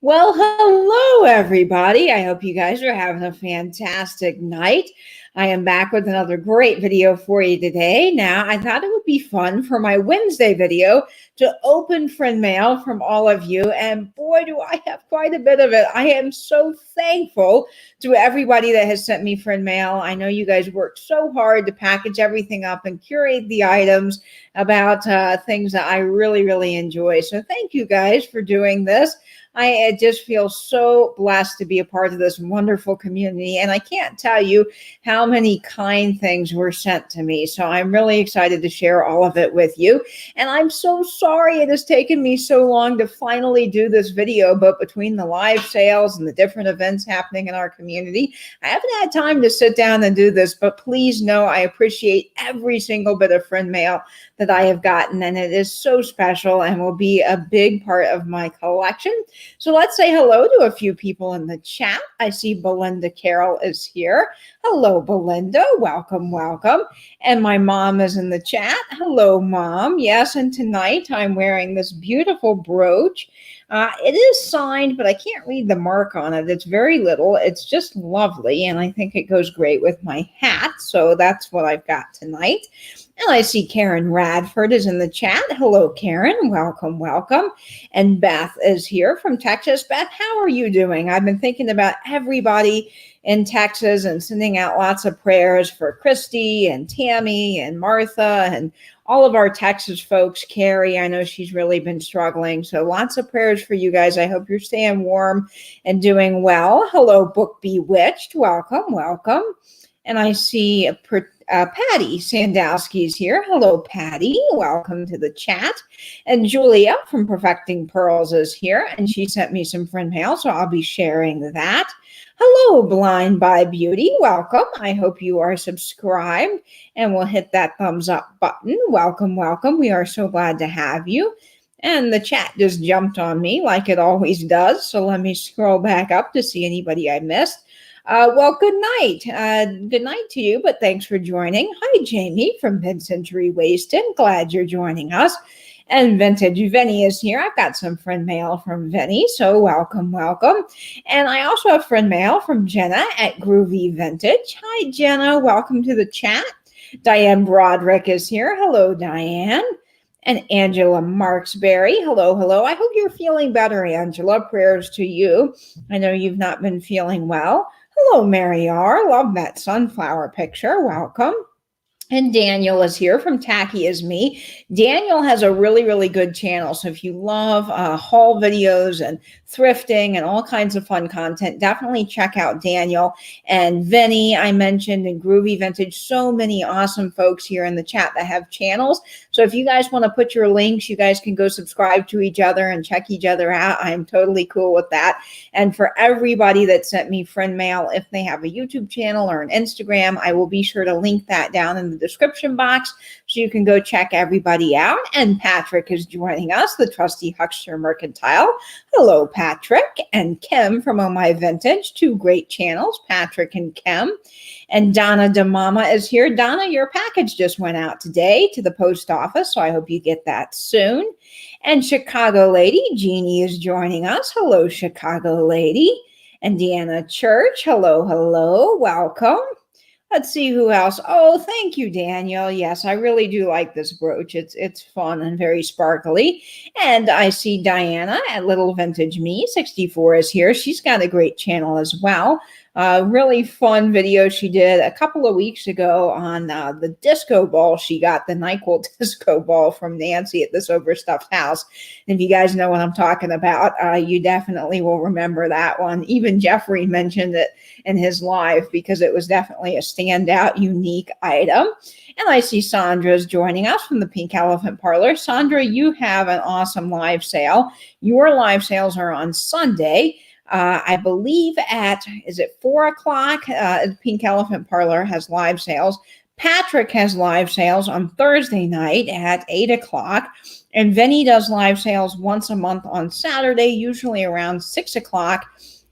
Well, hello, everybody. I hope you guys are having a fantastic night. I am back with another great video for you today. Now, I thought it would be fun for my Wednesday video to open friend mail from all of you. And boy, do I have quite a bit of it. I am so thankful to everybody that has sent me friend mail. I know you guys worked so hard to package everything up and curate the items about things that I really, really enjoy. So thank you guys for doing this. I just feel so blessed to be a part of this wonderful community. And I can't tell you how many kind things were sent to me. So I'm really excited to share all of it with you. And I'm so sorry it has taken me so long to finally do this video, but between the live sales and the different events happening in our community, I haven't had time to sit down and do this, but please know I appreciate every single bit of friend mail that I have gotten. And it is so special and will be a big part of my collection. So let's say hello to a few people in the chat. I see Belinda Carroll is here. Hello, Belinda. Welcome, welcome. And my mom is in the chat. Hello, Mom. Yes, and tonight I'm wearing this beautiful brooch. It is signed, but I can't read the mark on it. It's very little. It's just lovely, and I think it goes great with my hat. So that's what I've got tonight. And I see Karen Radford is in the chat. Hello, Karen. Welcome, welcome. And Beth is here from Texas. Beth, how are you doing? I've been thinking about everybody in Texas and sending out lots of prayers for Christy and Tammy and Martha and all of our Texas folks. Carrie, I know she's really been struggling. So lots of prayers for you guys. I hope you're staying warm and doing well. Hello, Book Bewitched. Welcome, welcome. And I see Patty Sandowski's here. Hello, Patty. Welcome to the chat. And Julia from Perfecting Pearls is here, and she sent me some friend mail, so I'll be sharing that. Hello, Blind by Beauty. Welcome. I hope you are subscribed and will hit that thumbs up button. Welcome, welcome. We are so glad to have you. And the chat just jumped on me like it always does, so let me scroll back up to see anybody I missed. Well, good night. Good night to you, but thanks for joining. Hi, Jamie from Mid-Century Wasted. Glad you're joining us. And Vintage Vinny is here. I've got some friend mail from Vinny, so welcome, welcome. And I also have friend mail from Jenna at Groovy Vintage. Hi, Jenna. Welcome to the chat. Diane Broderick is here. Hello, Diane. And Angela Marksberry. Hello, hello. I hope you're feeling better, Angela. Prayers to you. I know you've not been feeling well. Hello, Mary R. Love that sunflower picture. Welcome. And Daniel is here from Tacky Is Me. Daniel has a really, really good channel. So if you love haul videos and thrifting and all kinds of fun content, definitely check out Daniel. And Vinny, I mentioned, and Groovy Vintage, so many awesome folks here in the chat that have channels. So if you guys want to put your links, you guys can go subscribe to each other and check each other out. I am totally cool with that. And for everybody that sent me friend mail, if they have a YouTube channel or an Instagram, I will be sure to link that down in the description box so you can go check everybody out. And Patrick is joining us, the trusty Huckster Mercantile. Hello, Patrick. And Kim from Oh My Vintage, two great channels, Patrick and Kim. And Donna DeMama is here. Donna, your package just went out today to the post office, so I hope you get that soon. And Chicago Lady, Jeannie, is joining us. Hello, Chicago Lady. And Deanna Church, hello, hello, welcome. Let's see who else. Oh, thank you, Daniel. Yes, I really do like this brooch. It's fun and very sparkly. And I see Diana at Little Vintage Me 64 is here. She's got a great channel as well. Really fun video she did a couple of weeks ago on the disco ball she got, the NyQuil disco ball from Nancy at This Overstuffed House. And if you guys know what I'm talking about, you definitely will remember that one. Even Jeffrey mentioned it in his live because it was definitely a standout, unique item. And I see Sandra's joining us from the Pink Elephant Parlor. Sandra, you have an awesome live sale. Your live sales are on Sunday. I believe at, is it 4 o'clock? Pink Elephant Parlor has live sales. Patrick has live sales on Thursday night at 8 o'clock. And Vinny does live sales once a month on Saturday, usually around 6 o'clock.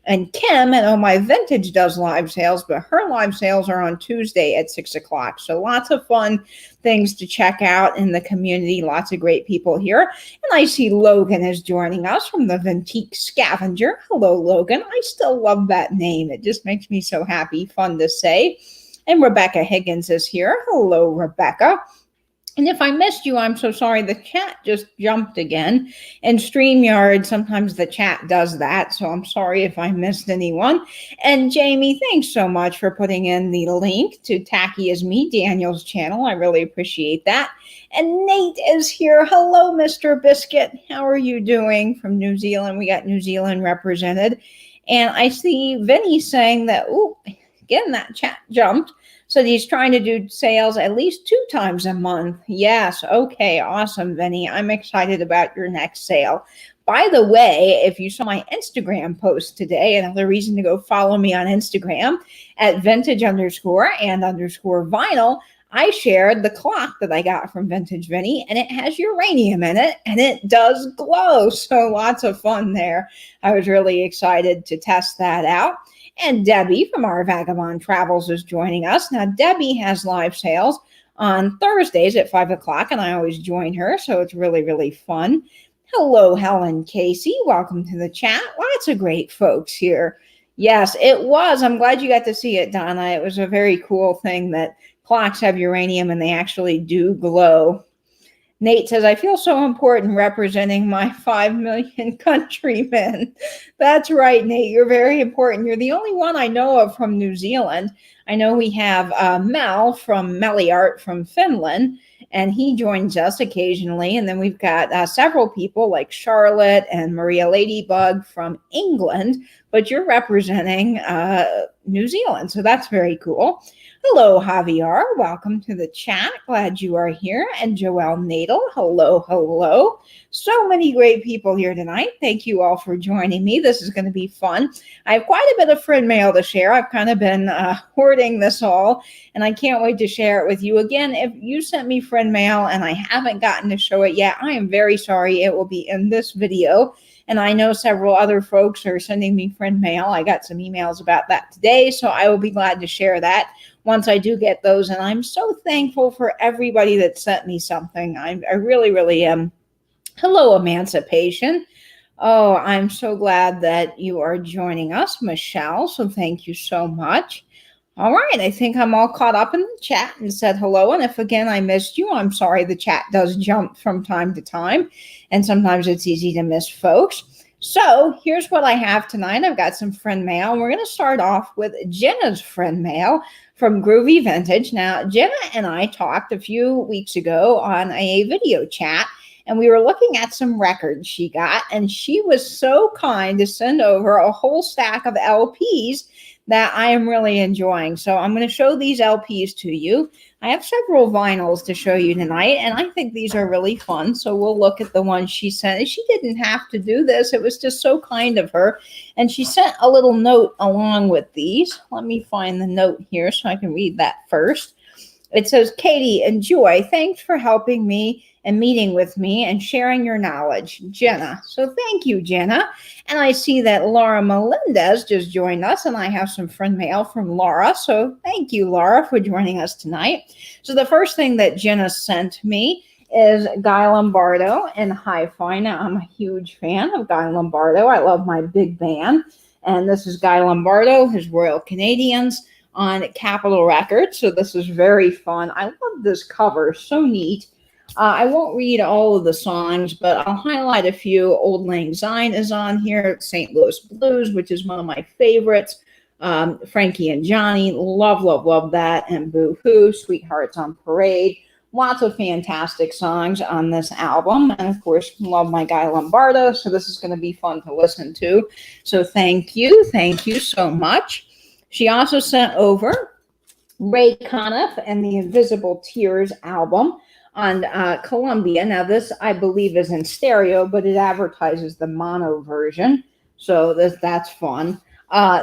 And Kim at Oh My Vintage does live sales, but her live sales are on Tuesday at 6 o'clock. So lots of fun things to check out in the community. Lots of great people here. And I see Logan is joining us from the Vintique Scavenger. Hello, Logan. I still love that name. It just makes me so happy. Fun to say. And Rebecca Higgins is here. Hello, Rebecca. And if I missed you, I'm so sorry. The chat just jumped again. And StreamYard, sometimes the chat does that. So I'm sorry if I missed anyone. And Jamie, thanks so much for putting in the link to Tacky As Me, Daniel's channel. I really appreciate that. And Nate is here. Hello, Mr. Biscuit. How are you doing from New Zealand? We got New Zealand represented. And I see Vinny saying that, ooh, again, that chat jumped. So he's trying to do sales at least 2 times a month. Yes. Okay. Awesome, Vinny. I'm excited about your next sale. By the way, if you saw my Instagram post today, another reason to go follow me on Instagram at vintage_and_vinyl, I shared the clock that I got from Vintage Vinny, and it has uranium in it, and it does glow. So lots of fun there. I was really excited to test that out. And Debbie from Our Vagabond Travels is joining us. Now, Debbie has live sales on Thursdays at 5 o'clock, and I always join her, so it's really, really fun. Hello, Helen Casey. Welcome to the chat. Lots of great folks here. Yes, it was. I'm glad you got to see it, Donna. It was a very cool thing that clocks have uranium, and they actually do glow. Nate says, I feel so important representing my 5 million countrymen. That's right, Nate. You're very important. You're the only one I know of from New Zealand. I know we have Mel from Meliart from Finland, and he joins us occasionally. And then we've got several people like Charlotte and Maria Ladybug from England, but you're representing New Zealand. So that's very cool. Hello, Javier. Welcome to the chat. Glad you are here. And Joelle Nadel. Hello, hello. So many great people here tonight. Thank you all for joining me. This is going to be fun. I have quite a bit of friend mail to share. I've kind of been hoarding this all, and I can't wait to share it with you. Again, if you sent me friend mail and I haven't gotten to show it yet, I am very sorry. It will be in this video. And I know several other folks are sending me friend mail. I got some emails about that today, so I will be glad to share that once I do get those. And I'm so thankful for everybody that sent me something. I really, really am. Hello, Emancipation. Oh, I'm so glad that you are joining us, Michelle. So thank you so much. All right, I think I'm all caught up in the chat and said hello. And if again I missed you, I'm sorry. The chat does jump from time to time, and sometimes it's easy to miss folks. So here's what I have tonight. I've got some friend mail. We're going to start off with Jenna's friend mail from Groovy Vintage. Now, Jenna and I talked a few weeks ago on a video chat, and we were looking at some records she got, and she was so kind to send over a whole stack of LPs that I am really enjoying. So I'm going to show these LPs to you. I have several vinyls to show you tonight, and I think these are really fun. So we'll look at the ones she sent. She didn't have to do this. It was just so kind of her. And she sent a little note along with these. Let me find the note here so I can read that first. It says, Katie and Joy, thanks for helping me and meeting with me and sharing your knowledge, Jenna. So thank you, Jenna. And I see that Laura Melendez just joined us, and I have some friend mail from Laura. So thank you, Laura, for joining us tonight. So the first thing that Jenna sent me is Guy Lombardo and Hi-Fi. Now, I'm a huge fan of Guy Lombardo. I love my big band. And this is Guy Lombardo, his Royal Canadians on Capitol Records. So this is very fun. I love this cover. So neat. I won't read all of the songs, but I'll highlight a few. Old Lang Syne is on here. St. Louis Blues, which is one of my favorites. Frankie and Johnny, love, love, love that. And Boo Hoo, Sweethearts on Parade. Lots of fantastic songs on this album. And of course, love my Guy Lombardo. So this is going to be fun to listen to. So thank you. Thank you so much. She also sent over Ray Conniff and the Invisible Tears album on Columbia. Now this, I believe, is in stereo, but it advertises the mono version. So that's fun.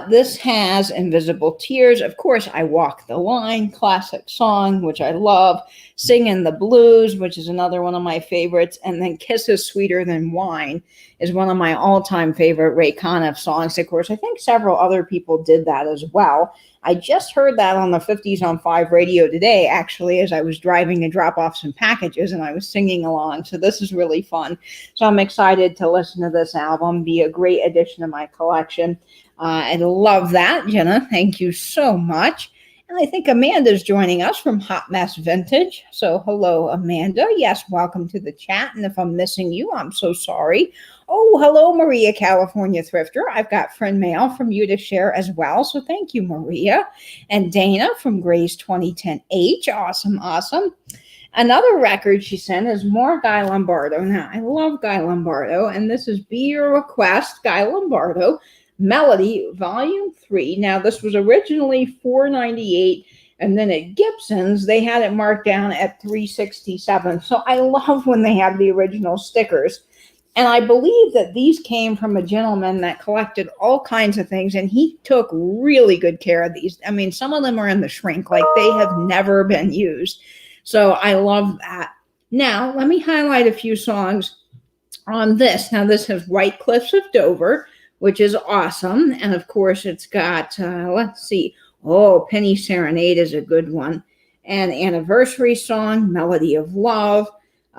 This has Invisible Tears. Of course, I Walk the Line, classic song, which I love. Singing the Blues, which is another one of my favorites. And then Kisses Sweeter Than Wine is one of my all-time favorite Ray Conniff songs. Of course, I think several other people did that as well. I just heard that on the 50s on 5 radio today, actually, as I was driving to drop off some packages, and I was singing along. So this is really fun. So I'm excited to listen to this album, be a great addition to my collection. I love that, Jenna. Thank you so much. And I think Amanda's joining us from Hot Mess Vintage. So hello, Amanda. Yes, welcome to the chat. And if I'm missing you, I'm so sorry. Oh, hello, Maria, California Thrifter. I've got friend mail from you to share as well. So thank you, Maria. And Dana from Gray's 2010H. Awesome, awesome. Another record she sent is more Guy Lombardo. Now, I love Guy Lombardo. And this is Be Your Request, Guy Lombardo. Melody, Volume 3. Now, this was originally $4.98, and then at Gibson's, they had it marked down at $3.67. So I love when they have the original stickers. And I believe that these came from a gentleman that collected all kinds of things, and he took really good care of these. I mean, some of them are in the shrink, like they have never been used. So I love that. Now, let me highlight a few songs on this. Now, this has White Cliffs of Dover, which is awesome. And of course, it's got, let's see. Oh, Penny Serenade is a good one. And Anniversary Song, Melody of Love.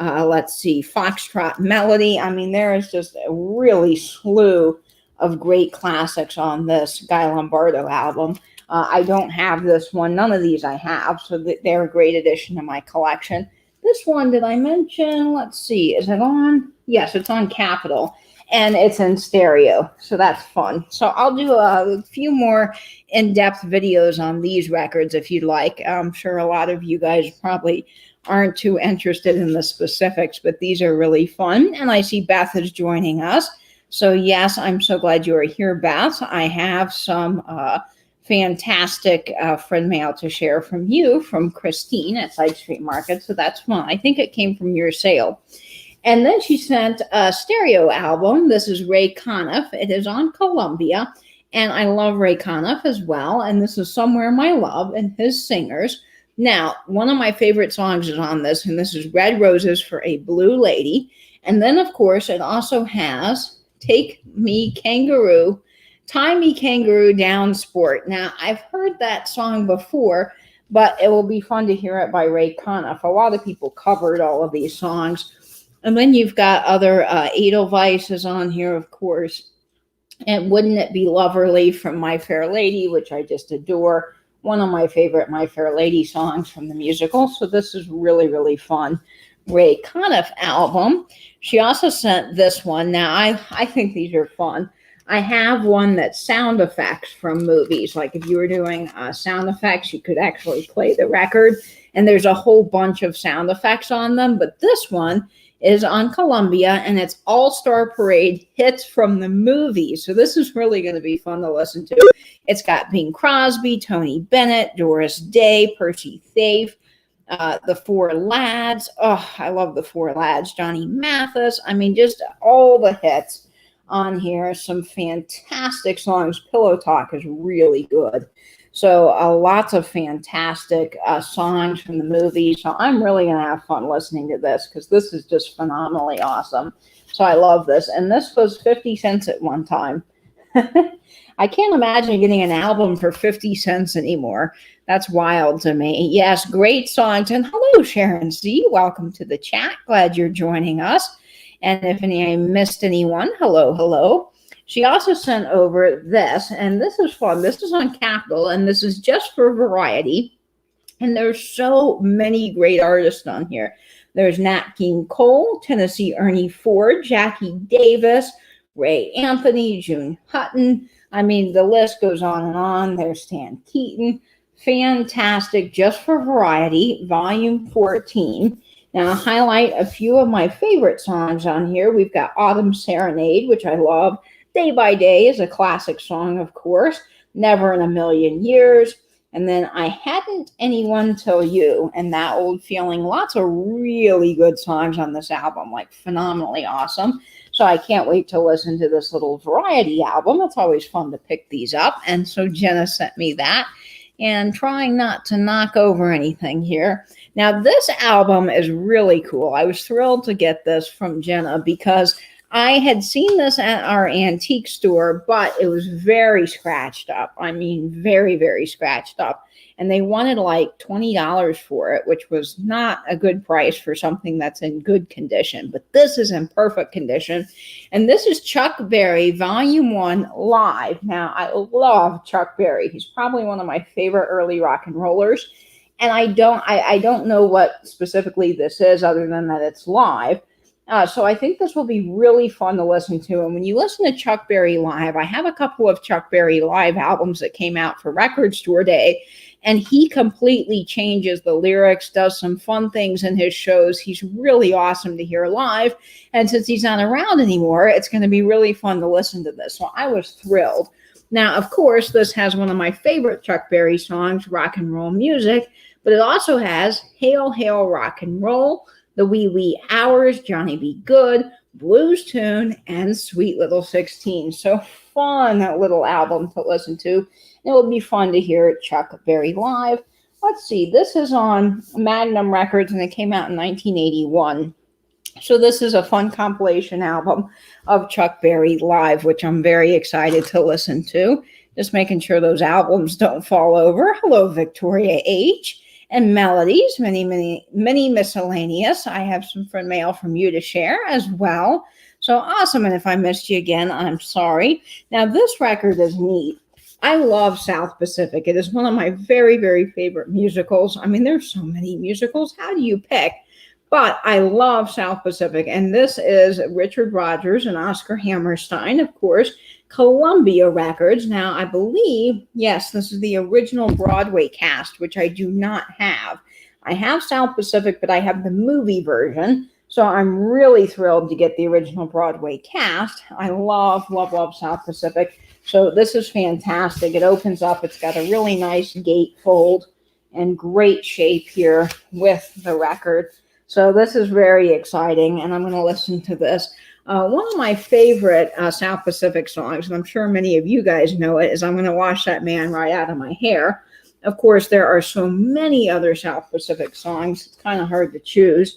Let's see, Foxtrot Melody. I mean, there is just a really slew of great classics on this Guy Lombardo album. I don't have this one. None of these I have, so they're a great addition to my collection. This one, did I mention? Let's see, is it on? Yes, it's on Capitol. And it's in stereo, so that's fun. So I'll do a few more in-depth videos on these records if you'd like. I'm sure a lot of you guys probably aren't too interested in the specifics, but these are really fun. And I see Beth is joining us. So yes, I'm so glad you are here, Beth. I have some fantastic friend mail to share from you, from Christine at Side Street Market. So that's fun. I think it came from your sale. And then she sent a stereo album. This is Ray Conniff. It is on Columbia. And I love Ray Conniff as well. And this is Somewhere My Love and his singers. Now, one of my favorite songs is on this. And this is Red Roses for a Blue Lady. And then, of course, it also has Take Me Kangaroo, Tie Me Kangaroo Down Sport. Now, I've heard that song before, but it will be fun to hear it by Ray Conniff. A lot of people covered all of these songs. And then you've got other Edelweiss is on here, of course. And Wouldn't It Be Loverly from My Fair Lady, which I just adore. One of my favorite My Fair Lady songs from the musical. So this is really, really fun. Ray Conniff album. She also sent this one. Now, I think these are fun. I have one that's sound effects from movies. Like if you were doing sound effects, you could actually play the record. And there's a whole bunch of sound effects on them. But this one is on Columbia, and it's All-Star Parade hits from the movies. So this is really going to be fun to listen to. It's got Bing Crosby, Tony Bennett, Doris Day, Percy Thafe, the Four Lads. Oh, I love the Four Lads. Johnny Mathis. I mean, just all the hits on here. Some fantastic songs. Pillow Talk is really good. So lots of fantastic songs from the movie. So I'm really going to have fun listening to this because this is just phenomenally awesome. So I love this. And this was 50 cents at one time. I can't imagine getting an album for 50 cents anymore. That's wild to me. Yes, great songs. And hello, Sharon C. Welcome to the chat. Glad you're joining us. And if I missed anyone, hello, hello. She also sent over this, and this is fun. This is on Capitol, and this is just for variety. And there's so many great artists on here. There's Nat King Cole, Tennessee Ernie Ford, Jackie Davis, Ray Anthony, June Hutton. I mean, the list goes on and on. There's Stan Keaton. Fantastic, just for variety, volume 14. Now, I'll highlight a few of my favorite songs on here. We've got Autumn Serenade, which I love. Day by Day is a classic song, of course. Never in a Million Years. And then I Hadn't Anyone Till You and That Old Feeling. Lots of really good songs on this album, like phenomenally awesome. So I can't wait to listen to this little variety album. It's always fun to pick these up. And so Jenna sent me that, and trying not to knock over anything here. Now, this album is really cool. I was thrilled to get this from Jenna because I had seen this at our antique store, but it was very scratched up. I mean, very, very scratched up. And they wanted like $20 for it, which was not a good price for something that's in good condition. But this is in perfect condition. And this is Chuck Berry, Volume 1 Live. Now, I love Chuck Berry. He's probably one of my favorite early rock and rollers. And I don't know what specifically this is other than that it's live. So I think this will be really fun to listen to. And when you listen to Chuck Berry live, I have a couple of Chuck Berry live albums that came out for Record Store Day, and he completely changes the lyrics, does some fun things in his shows. He's really awesome to hear live. And since he's not around anymore, it's going to be really fun to listen to this. So I was thrilled. Now, of course, this has one of my favorite Chuck Berry songs, Rock and Roll Music, but it also has Hail, Hail, Rock and Roll, The Wee Wee Hours, Johnny Be Good, Blues Tune, and Sweet Little 16. So fun little album to listen to. It will be fun to hear Chuck Berry live. Let's see, this is on Magnum Records, and it came out in 1981. So this is a fun compilation album of Chuck Berry live, which I'm very excited to listen to. Just making sure those albums don't fall over. Hello, Victoria H. And Melodies, many miscellaneous. I have some friend mail from you to share as well. So awesome. And if I missed you again, I'm sorry. Now, this record is neat. I love South Pacific. It is one of my very, very favorite musicals. I mean, there's so many musicals. How do you pick? But I love South Pacific. And this is Richard Rodgers and Oscar Hammerstein, of course, Columbia Records. Now, I believe, yes, this is the original Broadway cast, which I do not have. I have South Pacific, but I have the movie version. So I'm really thrilled to get the original Broadway cast. I love South Pacific. So this is fantastic. It opens up. It's got a really nice gatefold and great shape here with the record. So this is very exciting, and I'm going to listen to this. One of my favorite South Pacific songs, and I'm sure many of you guys know it, is I'm going to Wash That Man Right Out of My Hair. Of course, there are so many other South Pacific songs. It's kind of hard to choose.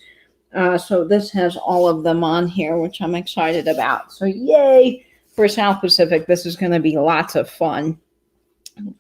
So this has all of them on here, which I'm excited about. So yay for South Pacific. This is going to be lots of fun.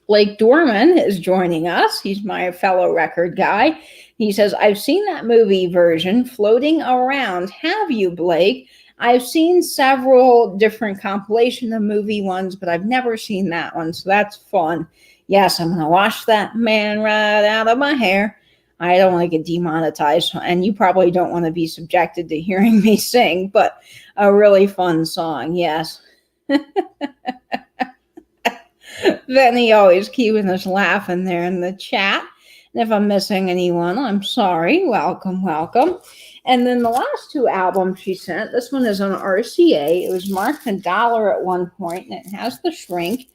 Blake Dorman is joining us. He's my fellow record guy. He says, I've seen that movie version floating around. Have you, Blake? I've seen several different compilation of movie ones, but I've never seen that one. So that's fun. Yes, I'm going to wash that man right out of my hair. I don't want to get demonetized, and you probably don't want to be subjected to hearing me sing, but a really fun song, yes. Benny always keeping us laughing there in the chat. And if I'm missing anyone, I'm sorry. Welcome. And then the last two albums she sent, this one is on RCA. It was marked $1 at one point, and it has the shrink.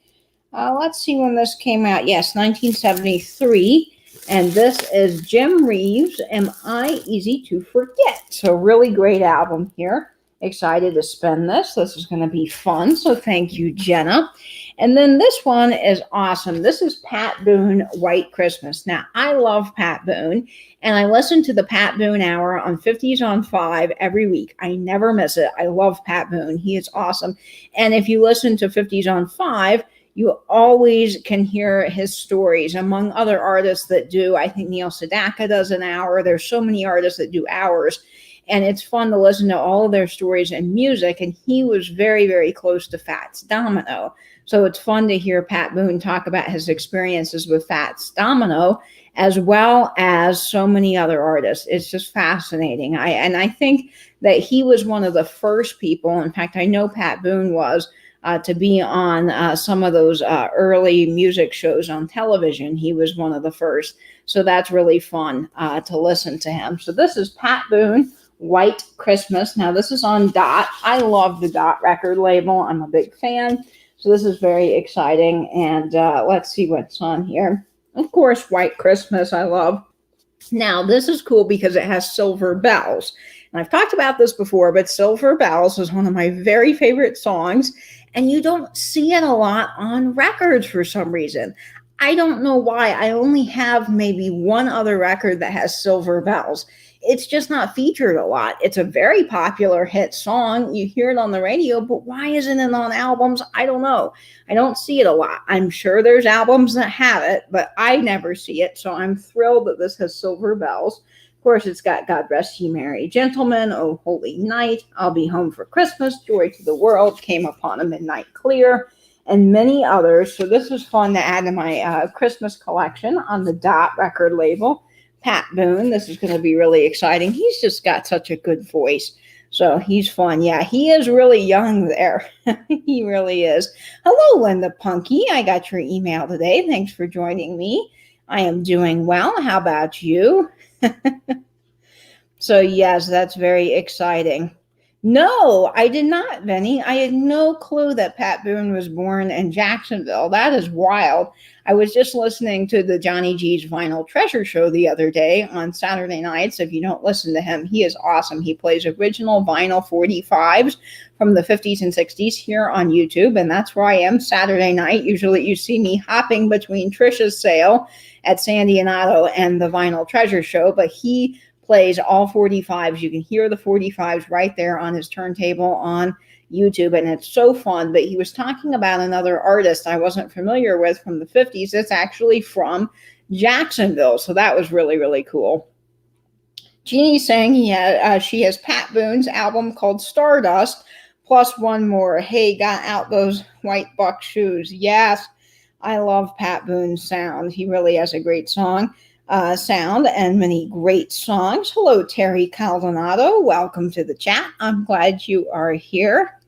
Let's see when this came out. Yes, 1973. And this is Jim Reeves, Am I Easy to Forget? So really great album here. Excited to spend this. This is going to be fun. So thank you, Jenna. And then this one is awesome. This is Pat Boone, White Christmas. Now, I love Pat Boone, and I listen to the Pat Boone Hour on 50s on 5 every week. I never miss it. I love Pat Boone. He is awesome. And if you listen to 50s on 5, you always can hear his stories, among other artists that do. I think Neil Sedaka does an hour. There's so many artists that do hours. And it's fun to listen to all of their stories and music. And he was very, very close to Fats Domino. So it's fun to hear Pat Boone talk about his experiences with Fats Domino, as well as so many other artists. It's just fascinating. I think that he was one of the first people. In fact, I know Pat Boone was, to be on some of those early music shows on television. He was one of the first. So that's really fun to listen to him. So this is Pat Boone, White Christmas. Now, this is on Dot. I love the Dot record label. I'm a big fan. So this is very exciting. And let's see what's on here. Of course, White Christmas, I love. Now, this is cool because it has silver bells. And I've talked about this before, but Silver Bells is one of my very favorite songs. And you don't see it a lot on records for some reason. I don't know why. I only have maybe one other record that has Silver Bells. It's just not featured a lot. It's a very popular hit song. You hear it on the radio, but why isn't it on albums? I don't know. I don't see it a lot. I'm sure there's albums that have it, but I never see it. So I'm thrilled that this has Silver Bells. Of course, it's got God Rest Ye Merry Gentlemen, Oh Holy Night, I'll Be Home for Christmas, Joy to the World, Came Upon a Midnight Clear, and many others. So this was fun to add to my Christmas collection on the Dot record label. Pat Boone, this is going to be really exciting. He's just got such a good voice. So he's fun. Yeah, he is really young there. He really is. Hello, Linda Punky. I got your email today. Thanks for joining me. I am doing well. How about you? So yes, that's very exciting. No, I did not, Benny. I had no clue that Pat Boone was born in Jacksonville. That is wild. I was just listening to the Johnny G's Vinyl Treasure Show the other day on Saturday nights. If you don't listen to him, he is awesome. He plays original vinyl 45s from the 50s and 60s here on YouTube, and that's where I am Saturday night. Usually you see me hopping between Trisha's sale at San Diego and the Vinyl Treasure Show, but he plays all 45s. You can hear the 45s right there on his turntable on YouTube, and it's so fun. But he was talking about another artist I wasn't familiar with from the 50s. It's actually from Jacksonville, so that was really, really cool. Jeannie's saying she has Pat Boone's album called Stardust, plus one more. Hey, got out those white buck shoes. Yes, I love Pat Boone's sound. He really has a great sound and many great songs. Hello, Terry Caldonado. Welcome to the chat. I'm glad you are here.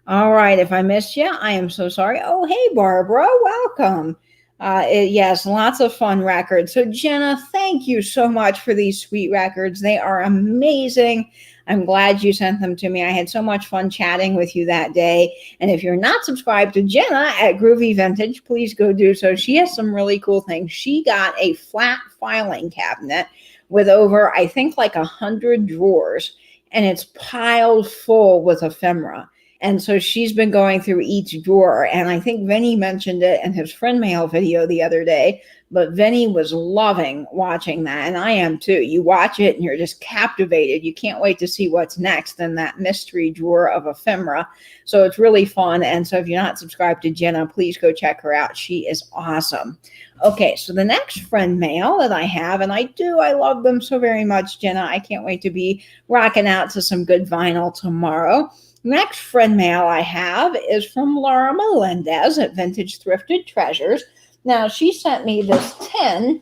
All right. If I missed you, I am so sorry. Oh, hey, Barbara. Welcome. Yes, lots of fun records. So, Jenna, thank you so much for these sweet records. They are amazing. I'm glad you sent them to me. I had so much fun chatting with you that day. And if you're not subscribed to Jenna at Groovy Vintage, please go do so. She has some really cool things. She got a flat filing cabinet with over, I think, like 100 drawers, and it's piled full with ephemera. And so she's been going through each drawer. And I think Vinny mentioned it in his friend mail video the other day, but Vinny was loving watching that. And I am too. You watch it and you're just captivated. You can't wait to see what's next in that mystery drawer of ephemera. So it's really fun. And so if you're not subscribed to Jenna, please go check her out. She is awesome. Okay, so the next friend mail that I have, and I love them so very much, Jenna. I can't wait to be rocking out to some good vinyl tomorrow. Next friend mail I have is from Laura Melendez at Vintage Thrifted Treasures. Now, she sent me this tin.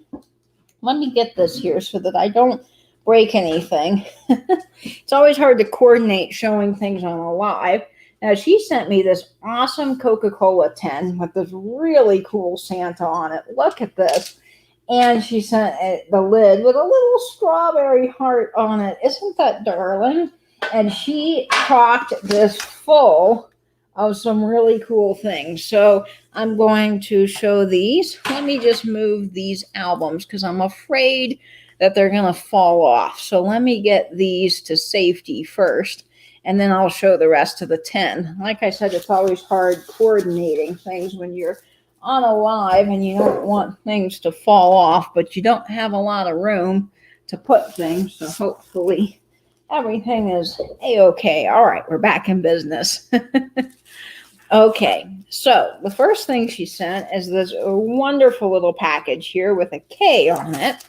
Let me get this here so that I don't break anything. It's always hard to coordinate showing things on a live. Now, she sent me this awesome Coca-Cola tin with this really cool Santa on it. Look at this. And she sent the lid with a little strawberry heart on it. Isn't that darling? And she chocked this full of some really cool things. So I'm going to show these. Let me just move these albums because I'm afraid that they're going to fall off. So let me get these to safety first, and then I'll show the rest of the tin. Like I said, it's always hard coordinating things when you're on a live and you don't want things to fall off, but you don't have a lot of room to put things. So hopefully everything is A-okay. All right, we're back in business. Okay, so the first thing she sent is this wonderful little package here with a K on it.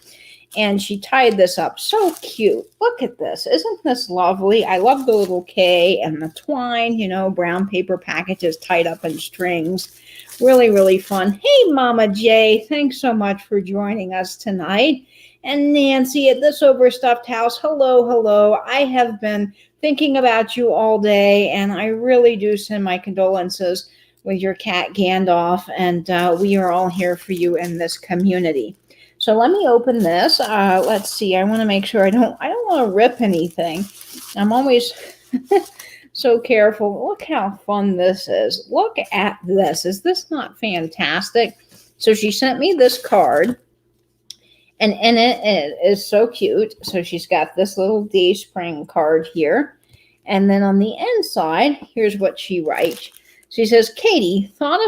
And she tied this up so cute. Look at this. Isn't this lovely? I love the little K and the twine, brown paper packages tied up in strings. Really, really fun. Hey, Mama J, thanks so much for joining us tonight. And Nancy at This Overstuffed House, hello. I have been thinking about you all day, and I really do send my condolences with your cat Gandalf, and we are all here for you in this community. So let me open this. Let's see. I want to make sure I don't want to rip anything. I'm always so careful. Look how fun this is. Look at this. Is this not fantastic? So she sent me this card, and in it is so cute. So she's got this little day spring card here. And then on the inside, here's what she writes. She says, Katie, thought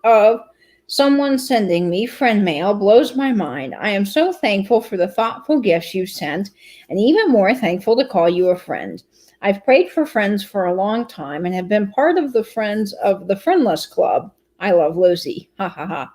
of someone sending me friend mail blows my mind. I am so thankful for the thoughtful gifts you sent, and even more thankful to call you a friend. I've prayed for friends for a long time and have been part of the Friends of the Friendless Club. I love Lucy. Ha ha ha.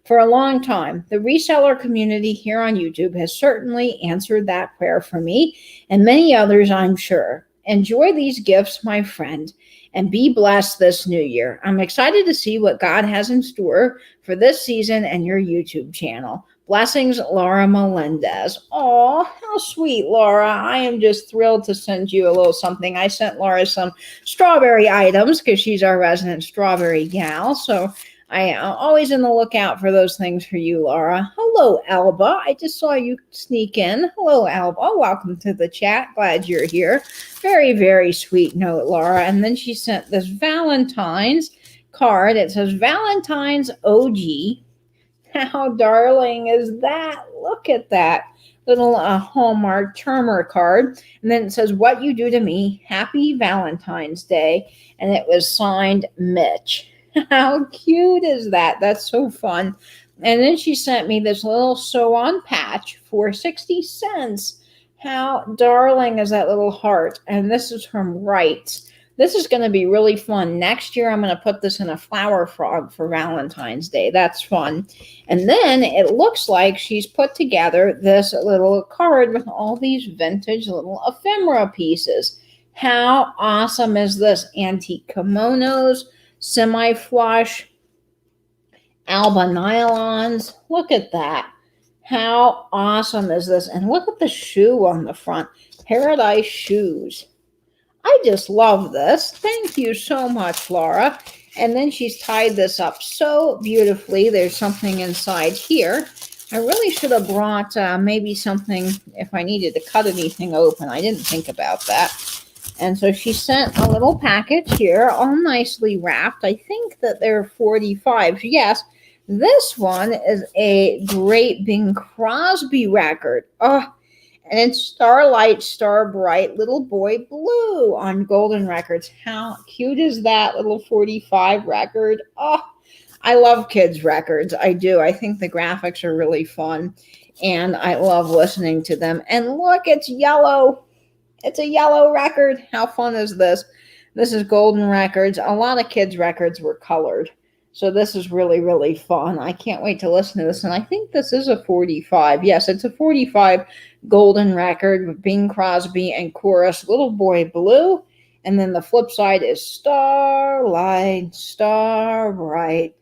For a long time, the reseller community here on YouTube has certainly answered that prayer for me and many others, I'm sure. Enjoy these gifts, my friend, and be blessed this new year. I'm excited to see what God has in store for this season and your YouTube channel. Blessings, Laura Melendez. Oh, how sweet, Laura. I am just thrilled to send you a little something. I sent Laura some strawberry items because she's our resident strawberry gal. So I am always in the lookout for those things for you, Laura. Hello, Alba. I just saw you sneak in. Hello, Alba. Welcome to the chat. Glad you're here. Very, very sweet note, Laura. And then she sent this Valentine's card. It says Valentine's OG. How darling is that? Look at that little Hallmark Charmer card. And then it says, what you do to me. Happy Valentine's Day. And it was signed Mitch. How cute is that? That's so fun. And then she sent me this little sew-on patch for 60 cents. How darling is that little heart? And this is from Wrights. This is going to be really fun. Next year, I'm going to put this in a flower frog for Valentine's Day. That's fun. And then it looks like she's put together this little card with all these vintage little ephemera pieces. How awesome is this? Antique kimonos, semi-flush, Alba nylons. Look at that. How awesome is this? And look at the shoe on the front. Paradise shoes. I just love this. Thank you so much, Laura. And then she's tied this up so beautifully. There's something inside here. I really should have brought maybe something if I needed to cut anything open. I didn't think about that. And so she sent a little package here, all nicely wrapped. I think that they're 45. Yes, this one is a great Bing Crosby record. Oh, and it's Starlight, Star Bright, Little Boy Blue on Golden Records. How cute is that little 45 record? Oh, I love kids' records. I do. I think the graphics are really fun, and I love listening to them. And look, it's yellow. It's a yellow record. How fun is this? This is Golden Records. A lot of kids' records were colored. So this is really, really fun. I can't wait to listen to this. And I think this is a 45. Yes, it's a 45 Golden Record with Bing Crosby and chorus Little Boy Blue. And then the flip side is Starlight, Star Bright.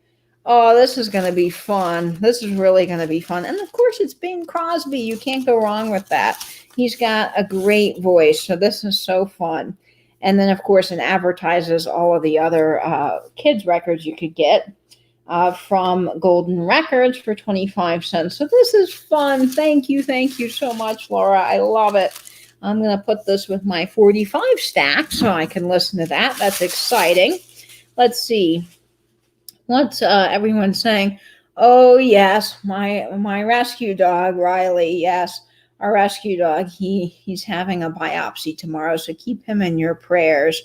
Oh, this is going to be fun. This is really going to be fun. And of course, it's Bing Crosby. You can't go wrong with that. He's got a great voice. So this is so fun. And then, of course, it advertises all of the other kids' records you could get from Golden Records for 25 cents. So this is fun. Thank you so much, Laura. I love it. I'm going to put this with my 45 stack so I can listen to that. That's exciting. Let's see. What's everyone saying? Oh, yes, my rescue dog, Riley. Yes, our rescue dog. He's having a biopsy tomorrow, so keep him in your prayers.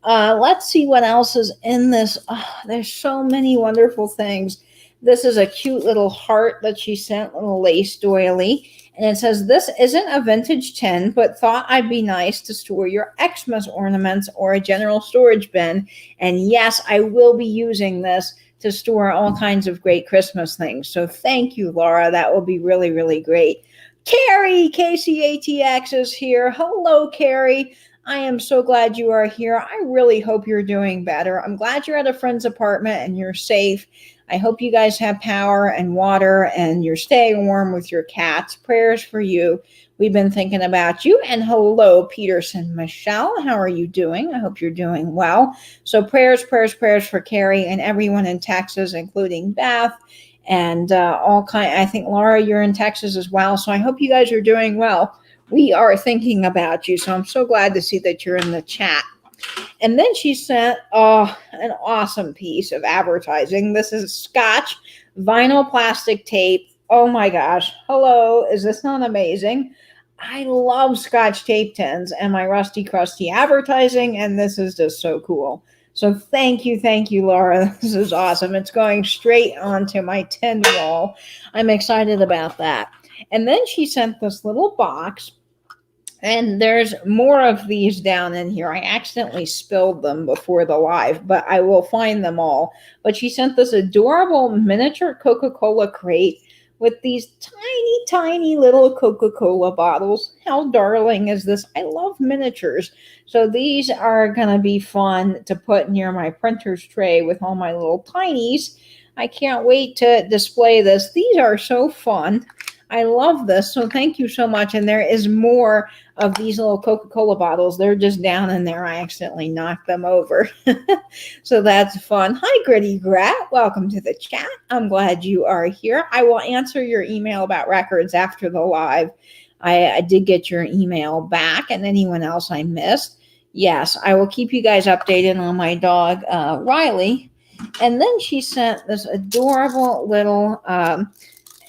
Let's see what else is in this. Oh, there's so many wonderful things. This is a cute little heart that she sent, little lace doily. And it says, this isn't a vintage tin, but thought I'd be nice to store your Xmas ornaments or a general storage bin. And yes, I will be using this to store all kinds of great Christmas things. So thank you, Laura. That will be really, really great. Carrie, KCATX is here. Hello, Carrie. I am so glad you are here. I really hope you're doing better. I'm glad you're at a friend's apartment and you're safe. I hope you guys have power and water and you're staying warm with your cats. Prayers for you. We've been thinking about you. And hello, Peterson Michelle. How are you doing? I hope you're doing well. So prayers for Carrie and everyone in Texas, including Beth and I think, Laura, you're in Texas as well. So I hope you guys are doing well. We are thinking about you. So I'm so glad to see that you're in the chat. And then she sent an awesome piece of advertising. This is Scotch vinyl plastic tape. Oh my gosh. Hello. Is this not amazing? I love Scotch tape tins and my rusty crusty advertising, and this is just so cool. So thank you, Laura. This is awesome. It's going straight onto my tin wall. I'm excited about that. And then she sent this little box, and there's more of these down in here. I accidentally spilled them before the live, but I will find them all. But she sent this adorable miniature Coca-Cola crate with these tiny little Coca-Cola bottles. How darling is this? I love miniatures. So these are going to be fun to put near my printer's tray with all my little tinies. I can't wait to display this. These are so fun. I love this. So thank you so much. And there is more of these little Coca-Cola bottles. They're just down in there. I accidentally knocked them over. So that's fun. Hi, Gritty Grat. Welcome to the chat. I'm glad you are here. I will answer your email about records after the live. I did get your email back, and anyone else I missed. Yes, I will keep you guys updated on my dog, Riley. And then she sent this adorable little...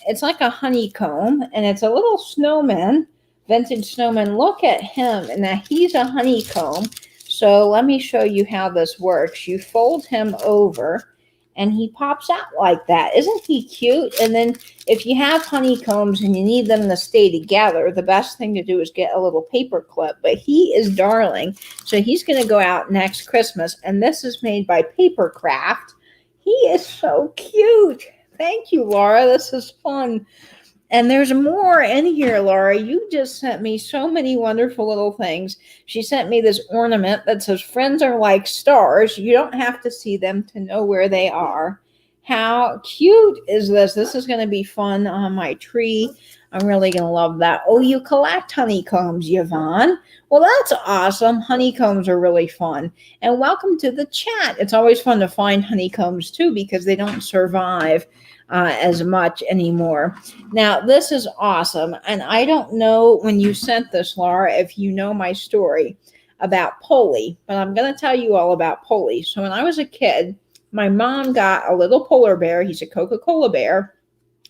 it's like a honeycomb, and it's a little snowman, vintage snowman. Look at him, and now he's a honeycomb. So let me show you how this works. You fold him over, and he pops out like that. Isn't he cute? And then if you have honeycombs and you need them to stay together, the best thing to do is get a little paper clip. But he is darling. So he's going to go out next Christmas, and this is made by Papercraft. He is so cute. Thank you, Laura. This is fun. And there's more in here, Laura. You just sent me so many wonderful little things. She sent me this ornament that says, "Friends are like stars. You don't have to see them to know where they are." How cute is this? This is going to be fun on my tree. I'm really going to love that. Oh, you collect honeycombs, Yvonne. Well, that's awesome. Honeycombs are really fun. And welcome to the chat. It's always fun to find honeycombs, too, because they don't survive as much anymore. Now, this is awesome. And I don't know when you sent this, Laura, if you know my story about Pulley, but I'm going to tell you all about Pulley. So when I was a kid, my mom got a little polar bear. He's a Coca-Cola bear,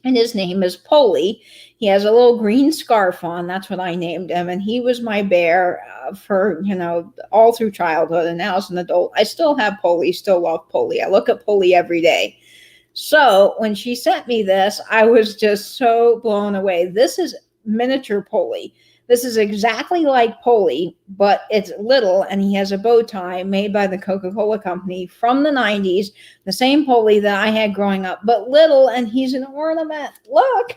and his name is Pulley. He has a little green scarf on. That's what I named him. And he was my bear for, all through childhood. And now as an adult, I still have Pulley, still love Pulley. I look at Pulley every day. So when she sent me this, I was just so blown away. This is miniature Pulley. This is exactly like Pulley, but it's little, and he has a bow tie made by the Coca-Cola Company from the 90s, the same Pulley that I had growing up, but little, and he's an ornament. Look,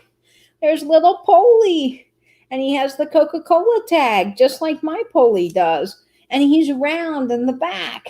there's little Pulley, and he has the Coca-Cola tag, just like my Pulley does, and he's round in the back.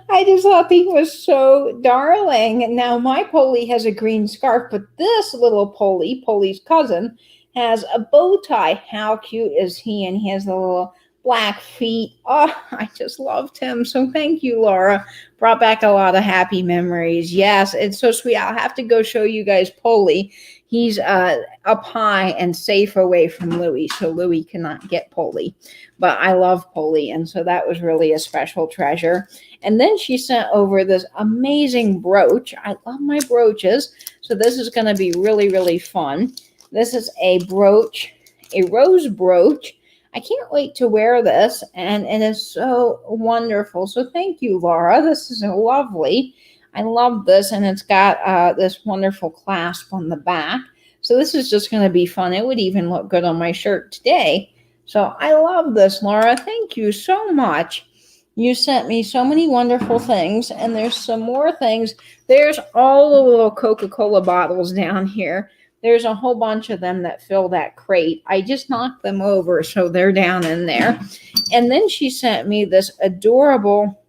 I just thought he was so darling. And now my Pulley has a green scarf, but this little Pulley, Pulley's cousin, has a bow tie. How cute is he? And he has the little black feet. Oh, I just loved him. So thank you, Laura. Brought back a lot of happy memories. Yes, it's so sweet. I'll have to go show you guys Pulley. He's up high and safe away from Louie, so Louie cannot get Pulley. But I love Pulley, and so that was really a special treasure. And then she sent over this amazing brooch. I love my brooches, so this is going to be really, really fun. This is a brooch, a rose brooch. I can't wait to wear this, and it is so wonderful. So thank you, Laura. This is lovely. I love this, and it's got this wonderful clasp on the back. So this is just going to be fun. It would even look good on my shirt today. So I love this, Laura. Thank you so much. You sent me so many wonderful things, and there's some more things. There's all the little Coca-Cola bottles down here. There's a whole bunch of them that fill that crate. I just knocked them over, so they're down in there. And then she sent me this adorable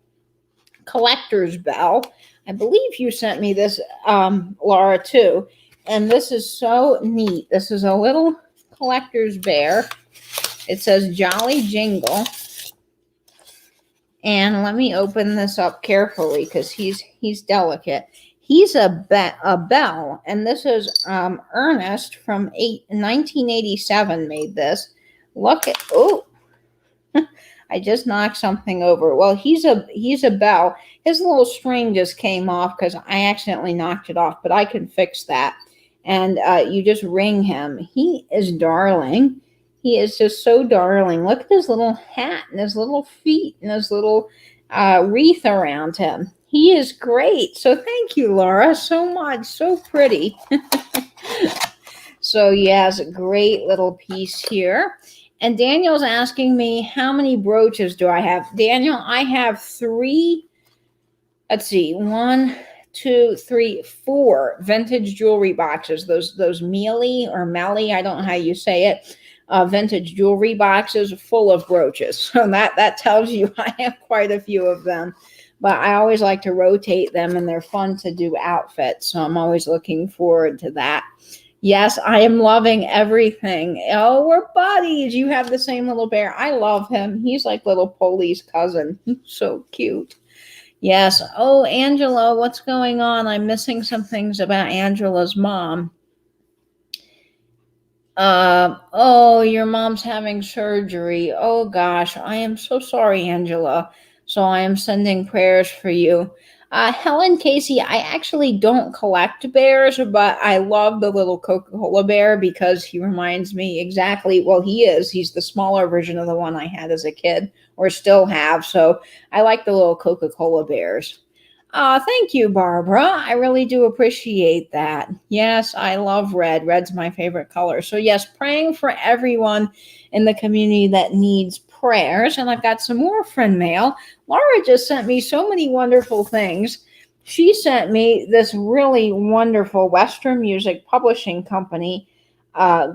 collector's bell. I believe you sent me this, Laura, too. And this is so neat. This is a little collector's bear. It says Jolly Jingle. And let me open this up carefully because he's delicate. He's a bell, and this is Ernest from 1987 made this. Look at, oh, I just knocked something over. Well, he's a bell. His little string just came off because I accidentally knocked it off, but I can fix that. And you just ring him. He is darling. He is just so darling. Look at his little hat and his little feet and his little wreath around him. He is great. So thank you, Laura, so much. So pretty. So yes, great little piece here. And Daniel's asking me, how many brooches do I have? Daniel, I have 3. Let's see, 1, 2, 3, 4 vintage jewelry boxes. Those mealy or melly, I don't know how you say it. Vintage jewelry boxes full of brooches. So that tells you I have quite a few of them. But I always like to rotate them, and they're fun to do outfits. So I'm always looking forward to that. Yes, I am loving everything. Oh, we're buddies. You have the same little bear. I love him. He's like little Pulley's cousin. He's so cute. Yes. Oh, Angela, what's going on? I'm missing some things about Angela's mom. Oh, your mom's having surgery. Oh, gosh. I am so sorry, Angela. So I am sending prayers for you. Helen Casey, I actually don't collect bears, but I love the little Coca-Cola bear because he reminds me exactly, well, he is. He's the smaller version of the one I had as a kid or still have. So I like the little Coca-Cola bears. Thank you, Barbara. I really do appreciate that. Yes, I love red. Red's my favorite color. So yes, praying for everyone in the community that needs prayers. And I've got some more friend mail. Laura just sent me so many wonderful things. She sent me this really wonderful Western Music Publishing Company.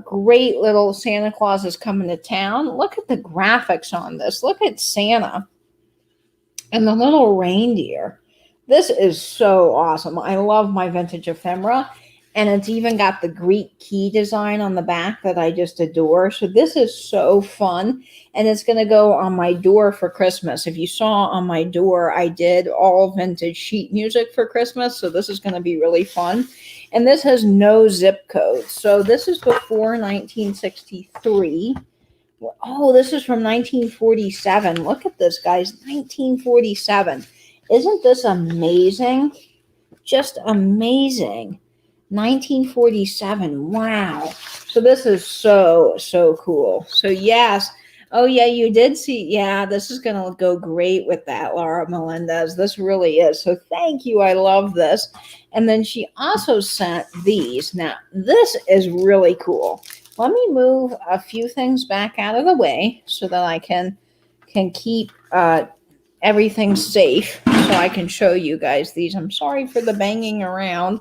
Great little Santa Claus is coming to town. Look at the graphics on this. Look at Santa and the little reindeer. This is so awesome. I love my vintage ephemera. And it's even got the Greek key design on the back that I just adore. So this is so fun. And it's going to go on my door for Christmas. If you saw on my door, I did all vintage sheet music for Christmas. So this is going to be really fun. And this has no zip code. So this is before 1963. Oh, this is from 1947. Look at this, guys. 1947. Isn't this amazing? Just amazing. 1947. Wow. So this is so cool. So yes. Oh yeah, you did see. Yeah, this is going to go great with that, Laura Melendez. This really is. So thank you. I love this. And then she also sent these. Now, this is really cool. Let me move a few things back out of the way so that I can keep everything safe so I can show you guys these. I'm sorry for the banging around.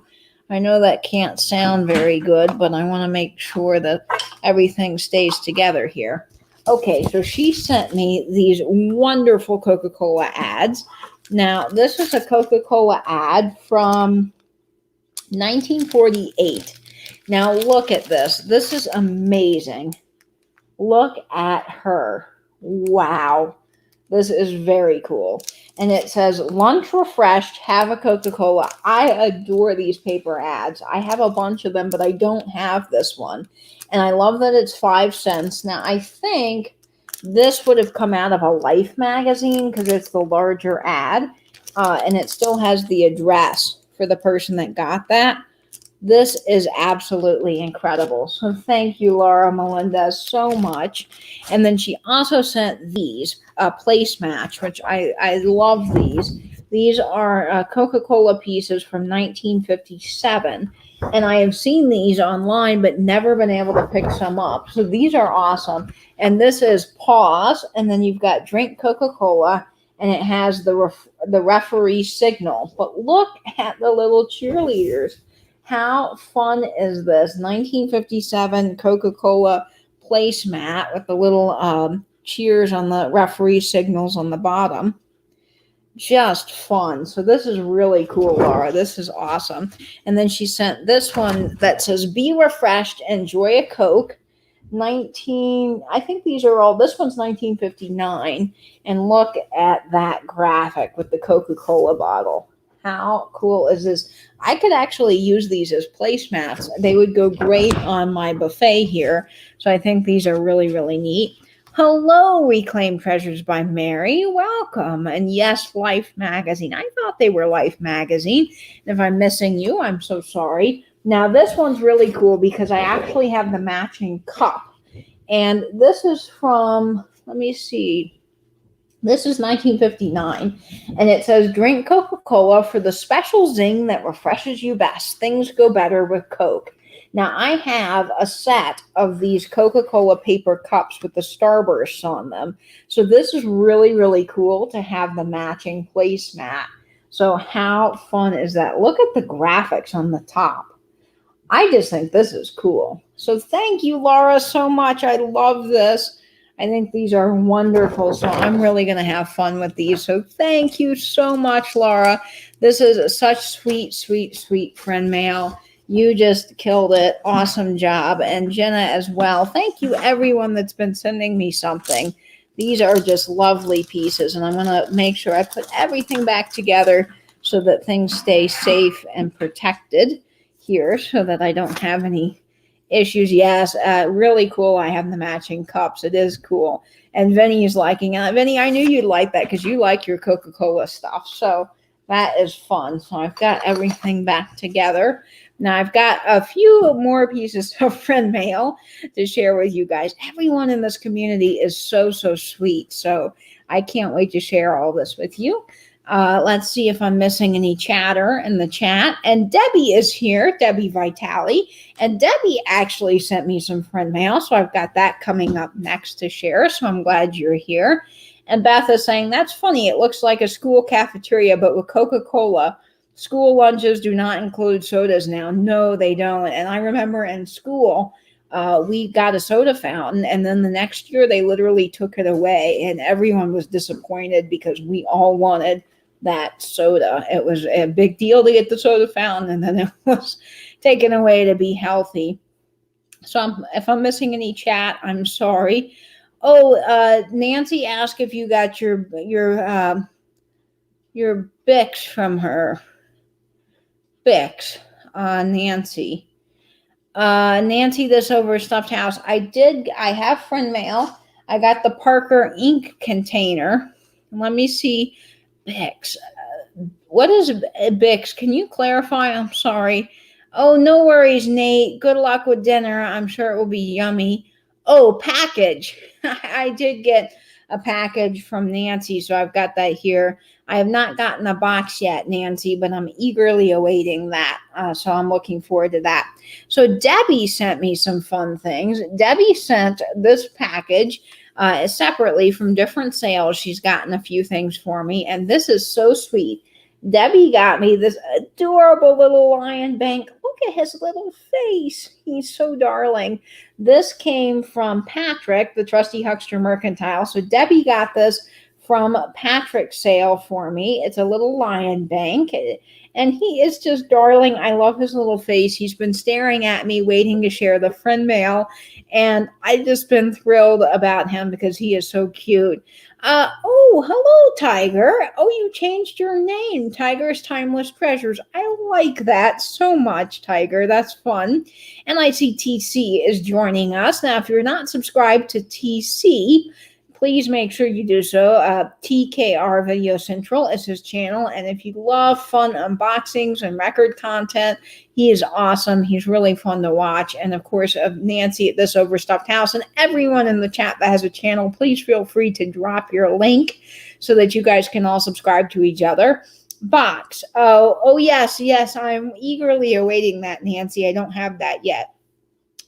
I know that can't sound very good, but I want to make sure that everything stays together here. Okay, so she sent me these wonderful Coca-Cola ads. Now, this is a Coca-Cola ad from 1948. Now, look at this. This is amazing. Look at her. Wow. This is very cool. And it says, lunch refreshed, have a Coca-Cola. I adore these paper ads. I have a bunch of them, but I don't have this one. And I love that it's 5 cents. Now, I think this would have come out of a Life magazine because it's the larger ad. And it still has the address for the person that got that. This is absolutely incredible. So thank you, Laura Melendez, so much. And then she also sent these, placematch, which I love these. These are Coca-Cola Pieces from 1957. And I have seen these online, but never been able to pick some up. So these are awesome. And this is pause, and then you've got drink Coca-Cola, and it has the referee signal. But look at the little cheerleaders. How fun is this? 1957 Coca-Cola placemat with the little cheers on the referee signals on the bottom. Just fun. So this is really cool, Laura. This is awesome. And then she sent this one that says, be refreshed, enjoy a Coke. I think these are all, this one's 1959. And look at that graphic with the Coca-Cola bottle. How cool is this? I could actually use these as placemats. They would go great on my buffet here. So I think these are really, really neat. Hello, Reclaimed Treasures by Mary. Welcome. And yes, Life Magazine. I thought they were Life Magazine. And if I'm missing you, I'm so sorry. Now, this one's really cool because I actually have the matching cup. And this is from, let me see. This is 1959, and it says, drink Coca-Cola for the special zing that refreshes you best. Things go better with Coke. Now, I have a set of these Coca-Cola paper cups with the starbursts on them. So this is really, really cool to have the matching placemat. So how fun is that? Look at the graphics on the top. I just think this is cool. So thank you, Laura, so much. I love this. I think these are wonderful, so I'm really going to have fun with these. So thank you so much, Laura. This is such sweet, sweet, sweet friend mail. You just killed it. Awesome job. And Jenna as well. Thank you, everyone that's been sending me something. These are just lovely pieces, and I'm going to make sure I put everything back together so that things stay safe and protected here so that I don't have any issues. Yes, really cool. I have the matching cups. It is cool. And Vinny is liking it. Vinny, I knew you'd like that because you like your Coca-Cola stuff. So that is fun. So I've got everything back together. Now I've got a few more pieces of friend mail to share with you guys. Everyone in this community is so, so sweet. So I can't wait to share all this with you. Let's see if I'm missing any chatter in the chat. And Debbie is here, Debbie Vitale. And Debbie actually sent me some friend mail, so I've got that coming up next to share. So I'm glad you're here. And Beth is saying, that's funny. It looks like a school cafeteria, but with Coca-Cola. School lunches do not include sodas now. No, they don't. And I remember in school, we got a soda fountain, and then the next year they literally took it away, and everyone was disappointed because we all wanted that soda. It was a big deal to get the soda fountain, and then it was taken away to be healthy. So if I'm missing any chat, I'm sorry. Oh, Nancy asked if you got your Bix from her. Bix, Nancy. Nancy, this overstuffed house. I have friend mail. I got the Parker ink container. Let me see. Bix. What is Bix? Can you clarify? I'm sorry. Oh, no worries, Nate. Good luck with dinner. I'm sure it will be yummy. Oh, package. I did get a package from Nancy, so I've got that here. I have not gotten a box yet, Nancy, but I'm eagerly awaiting that. So I'm looking forward to that. So Debbie sent me some fun things. Debbie sent this package separately from different sales. She's gotten a few things for me, and this is so sweet. Debbie got me this adorable little lion bank. Look at his little face. He's so darling. This came from Patrick, the Trusty Huckster Mercantile. So Debbie got this from Patrick's sale for me. It's a little lion bank, and he is just darling. I love his little face. He's been staring at me, waiting to share the friend mail, and I've just been thrilled about him because he is so cute. Oh, hello, Tiger. Oh, you changed your name. Tiger's Timeless Treasures. I like that so much, Tiger. That's fun. And I see TC is joining us. Now, if you're not subscribed to TC, please make sure you do so. TKR Video Central is his channel. And if you love fun unboxings and record content, he is awesome. He's really fun to watch. And of course, Nancy at This Overstuffed House and everyone in the chat that has a channel, please feel free to drop your link so that you guys can all subscribe to each other. Box. Oh, yes. I'm eagerly awaiting that, Nancy. I don't have that yet.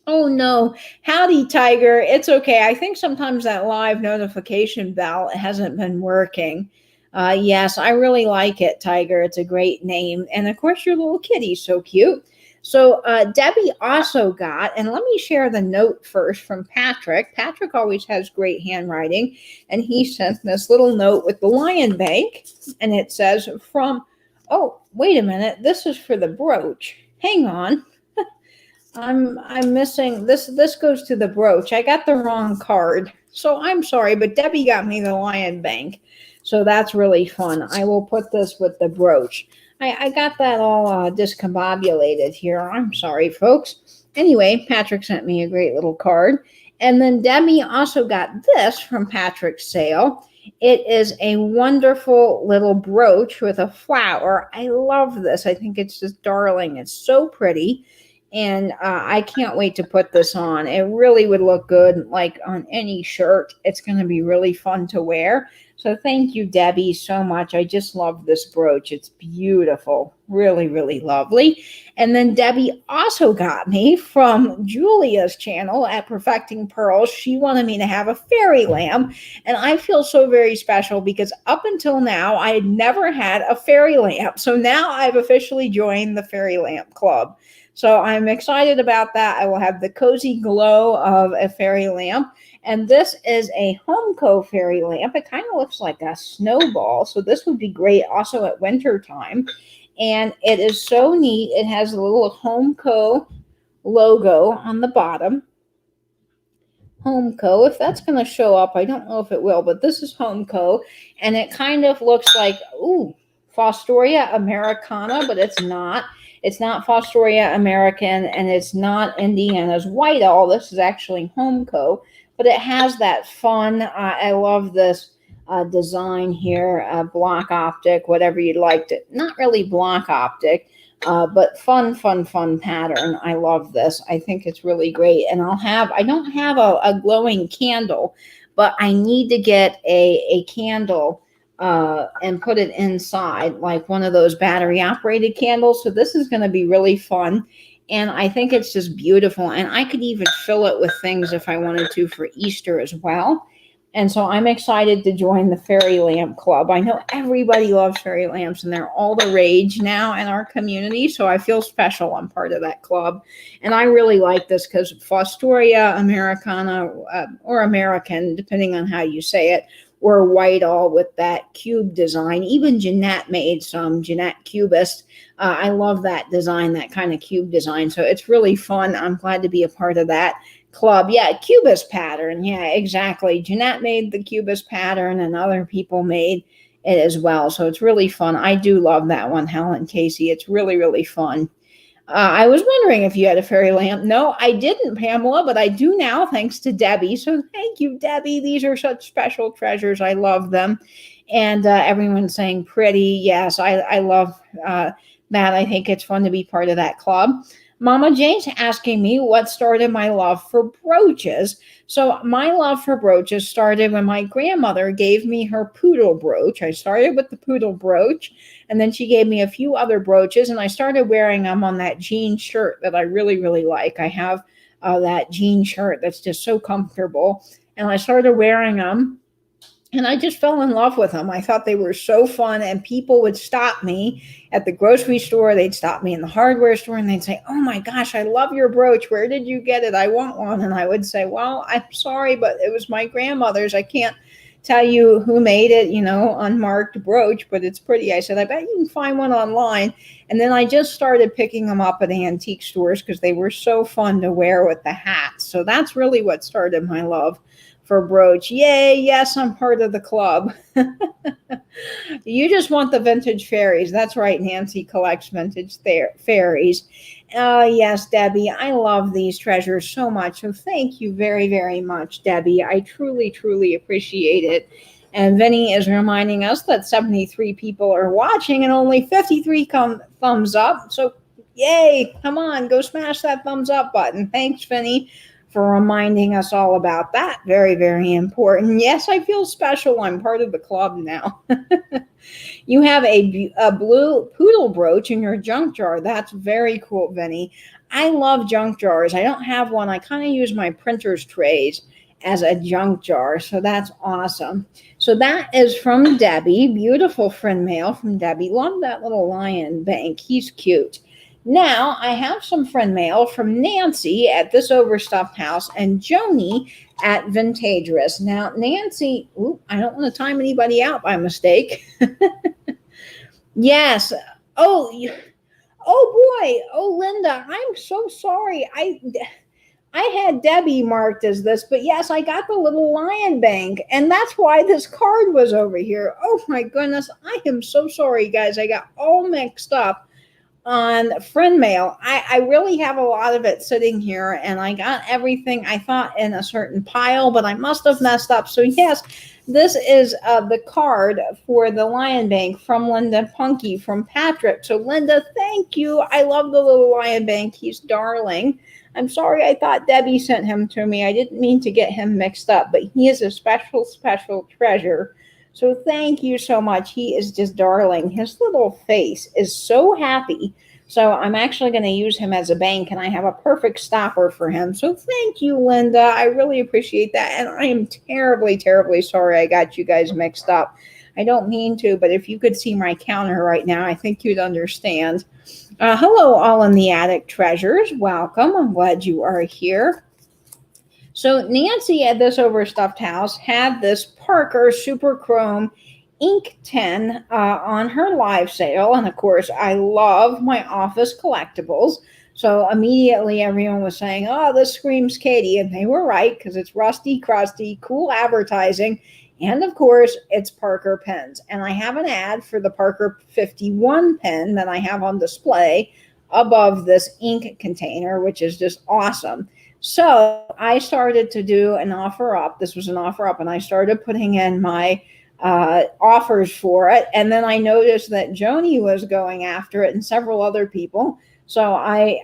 Oh, no. Howdy, Tiger. It's okay. I think sometimes that live notification bell hasn't been working. Yes, I really like it, Tiger. It's a great name. And, of course, your little kitty's so cute. So Debbie also got, and let me share the note first from Patrick. Patrick always has great handwriting. And he sent this little note with the lion bank. And it says oh, wait a minute. This is for the brooch. Hang on. I'm missing this. This goes to the brooch. I got the wrong card, so I'm sorry. But Debbie got me the lion bank, so that's really fun. I will put this with the brooch. I got that all discombobulated here. I'm sorry, folks. Anyway, Patrick sent me a great little card, And then Debbie also got this from Patrick's sale. It is a wonderful little brooch with a flower. I love this. I think it's just darling. It's so pretty. And I can't wait to put this on. It really would look good like on any shirt. It's going to be really fun to wear. So thank you, Debbie, so much. I just love this brooch. It's beautiful. Really, really lovely. And then Debbie also got me from Julia's channel at Perfecting Pearls. She wanted me to have a fairy lamp. And I feel so very special because up until now, I had never had a fairy lamp. So now I've officially joined the Fairy Lamp Club. So I'm excited about that. I will have the cozy glow of a fairy lamp. And this is a Humco fairy lamp. It kind of looks like a snowball. So this would be great also at winter time. And it is so neat. It has a little Humco logo on the bottom. Humco, if that's going to show up, I don't know if it will, but this is Humco. And it kind of looks like, Fostoria Americana, but it's not. It's not Fostoria American, and it's not Indiana's Whitehall. This is actually Humco, but it has that fun, I love this design here, block optic, whatever you'd like to, not really block optic, but fun pattern. I love this. I think it's really great. And I don't have a glowing candle, but I need to get a candle and put it inside, like one of those battery operated candles. So this is going to be really fun. And I think it's just beautiful. And I could even fill it with things if I wanted to for Easter as well. And so I'm excited to join the Fairy Lamp Club. I know everybody loves fairy lamps and they're all the rage now in our community. So I feel special. I'm part of that club. And I really like this because Fostoria Americana or American, depending on how you say it, or Whitehall with that cube design. Even Jeanette made some, Jeanette Cubist. I love that design, that kind of cube design. So it's really fun. I'm glad to be a part of that club. Yeah, cubist pattern. Yeah, exactly. Jeanette made the cubist pattern and other people made it as well. So it's really fun. I do love that one, Helen Casey. It's really, really fun. I was wondering if you had a fairy lamp. No, I didn't, Pamela, but I do now, thanks to Debbie. So thank you, Debbie. These are such special treasures. I love them. And everyone's saying pretty. Yes, I love that. I think it's fun to be part of that club. Mama Jane's asking me what started my love for brooches. So my love for brooches started when my grandmother gave me her poodle brooch. I started with the poodle brooch, and then she gave me a few other brooches, and I started wearing them on that jean shirt that I really, really like. I have that jean shirt that's just so comfortable, and I started wearing them. And I just fell in love with them. I thought they were so fun, and people would stop me at the grocery store. They'd stop me in the hardware store, and they'd say, "Oh my gosh, I love your brooch. Where did you get it? I want one." And I would say, "Well, I'm sorry, but it was my grandmother's. I can't tell you who made it, unmarked brooch, but it's pretty." I said, "I bet you can find one online." And then I just started picking them up at antique stores because they were so fun to wear with the hats. So that's really what started my love for brooch. Yay, yes, I'm part of the club. You just want the vintage fairies. That's right, Nancy collects vintage fairies. Yes, Debbie, I love these treasures so much. So thank you very, very much, Debbie. I truly, truly appreciate it. And Vinny is reminding us that 73 people are watching and only 53 thumbs up. So yay, come on, go smash that thumbs up button. Thanks, Vinny, for reminding us all about that. Very, very important. Yes, I feel special. I'm part of the club now. You have a blue poodle brooch in your junk jar. That's very cool, Vinny. I love junk jars. I don't have one. I kind of use my printer's trays as a junk jar. So that's awesome. So that is from Debbie. Beautiful friend mail from Debbie. Love that little lion bank. He's cute. Now, I have some friend mail from Nancy at This Overstuffed House and Joni at Vintagerous. Now, Nancy, I don't want to time anybody out by mistake. Yes. Oh boy. Oh, Linda, I'm so sorry. I had Debbie marked as this, but yes, I got the little lion bank, and that's why this card was over here. Oh my goodness. I am so sorry, guys. I got all mixed up. on friend mail. I really have a lot of it sitting here, and I got everything I thought in a certain pile, but I must have messed up. So yes, this is the card for the Lion Bank from Linda Punky from Patrick. So Linda, thank you. I love the little Lion Bank. He's darling. I'm sorry, I thought Debbie sent him to me. I didn't mean to get him mixed up, but he is a special, special treasure. So thank you so much. He is just darling. His little face is so happy. So I'm actually going to use him as a bank, and I have a perfect stopper for him. So thank you, Linda. I really appreciate that. And I am terribly, terribly sorry I got you guys mixed up. I don't mean to, but if you could see my counter right now, I think you'd understand. Hello, all in the attic treasures. Welcome. I'm glad you are here. So Nancy at this Overstuffed House had this Parker Super Chrome Ink 10 on her live sale. And of course, I love my office collectibles. So immediately everyone was saying, oh, this screams Katie. And they were right, because it's rusty, crusty, cool advertising. And of course, it's Parker pens. And I have an ad for the Parker 51 pen that I have on display above this ink container, which is just awesome. So I started to do an offer up. This was an offer up, and I started putting in my offers for it. And then I noticed that Joni was going after it and several other people. So I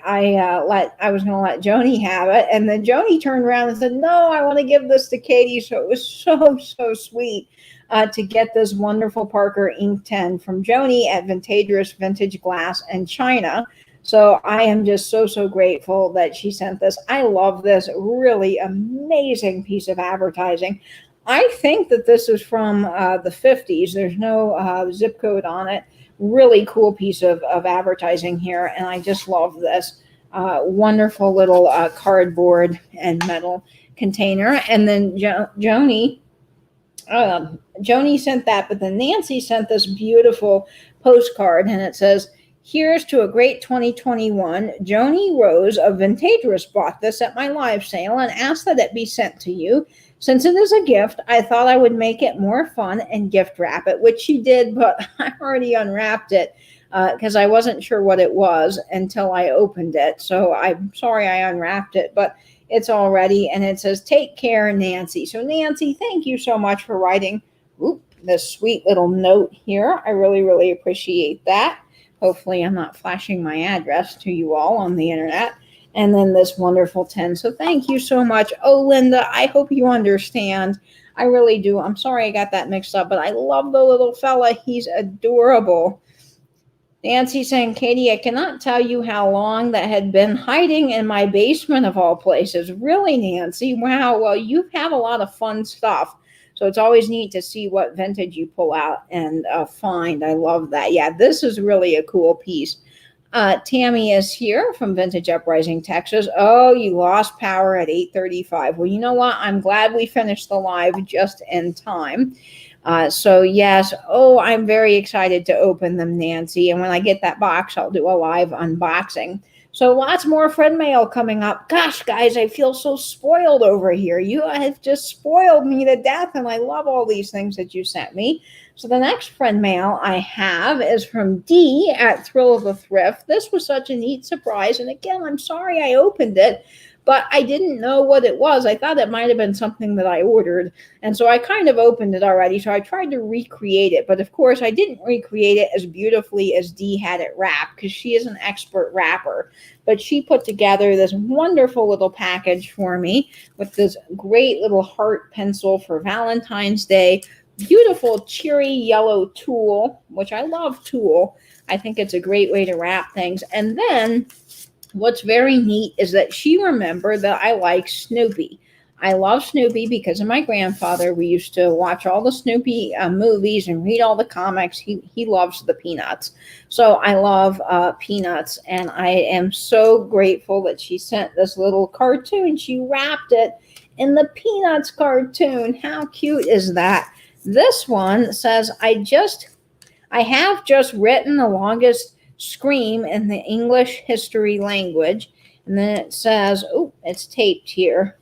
was going to let Joni have it. And then Joni turned around and said, no, I want to give this to Katie. So it was so, so sweet to get this wonderful Parker Ink 10 from Joni at Vintageous Vintage Glass and China. So I am just so, so grateful that she sent this. I love this really amazing piece of advertising. I think that this is from the 50s. There's no zip code on it. Really cool piece of advertising here. And I just love this wonderful little cardboard and metal container. And then Joni sent that, but then Nancy sent this beautiful postcard, and it says, here's to a great 2021. Joni Rose of Vintageous bought this at my live sale and asked that it be sent to you. Since it is a gift, I thought I would make it more fun and gift wrap it, which she did, but I already unwrapped it because I wasn't sure what it was until I opened it. So I'm sorry I unwrapped it, but it's all ready. And it says, take care, Nancy. So Nancy, thank you so much for writing this sweet little note here. I really, really appreciate that. Hopefully I'm not flashing my address to you all on the internet. And then this wonderful 10. So thank you so much. Oh, Linda, I hope you understand. I really do. I'm sorry I got that mixed up, but I love the little fella. He's adorable. Nancy saying, Katie, I cannot tell you how long that had been hiding in my basement of all places. Really, Nancy? Wow. Well, you have a lot of fun stuff. So it's always neat to see what vintage you pull out and find. I love that. Yeah, this is really a cool piece. Tammy is here from Vintage Uprising, Texas. Oh, you lost power at 8:35. Well, you know what? I'm glad we finished the live just in time. So yes, I'm very excited to open them, Nancy. And when I get that box, I'll do a live unboxing. So lots more friend mail coming up. Gosh, guys, I feel so spoiled over here. You have just spoiled me to death, and I love all these things that you sent me. So the next friend mail I have is from Dee at Thrill of the Thrift. This was such a neat surprise. And again, I'm sorry I opened it, but I didn't know what it was. I thought it might have been something that I ordered. And so I kind of opened it already. So I tried to recreate it. But of course, I didn't recreate it as beautifully as Dee had it wrapped, because she is an expert wrapper. But she put together this wonderful little package for me with this great little heart pencil for Valentine's Day. Beautiful cheery yellow tulle, which I love tulle. I think it's a great way to wrap things. And then what's very neat is that she remembered that I like Snoopy. I love Snoopy because of my grandfather. We used to watch all the Snoopy movies and read all the comics. He loves the Peanuts. So I love Peanuts, and I am so grateful that she sent this little cartoon. She wrapped it in the Peanuts cartoon. How cute is that? This one says, I have just written the longest scream in the English history language. And then it says, it's taped here.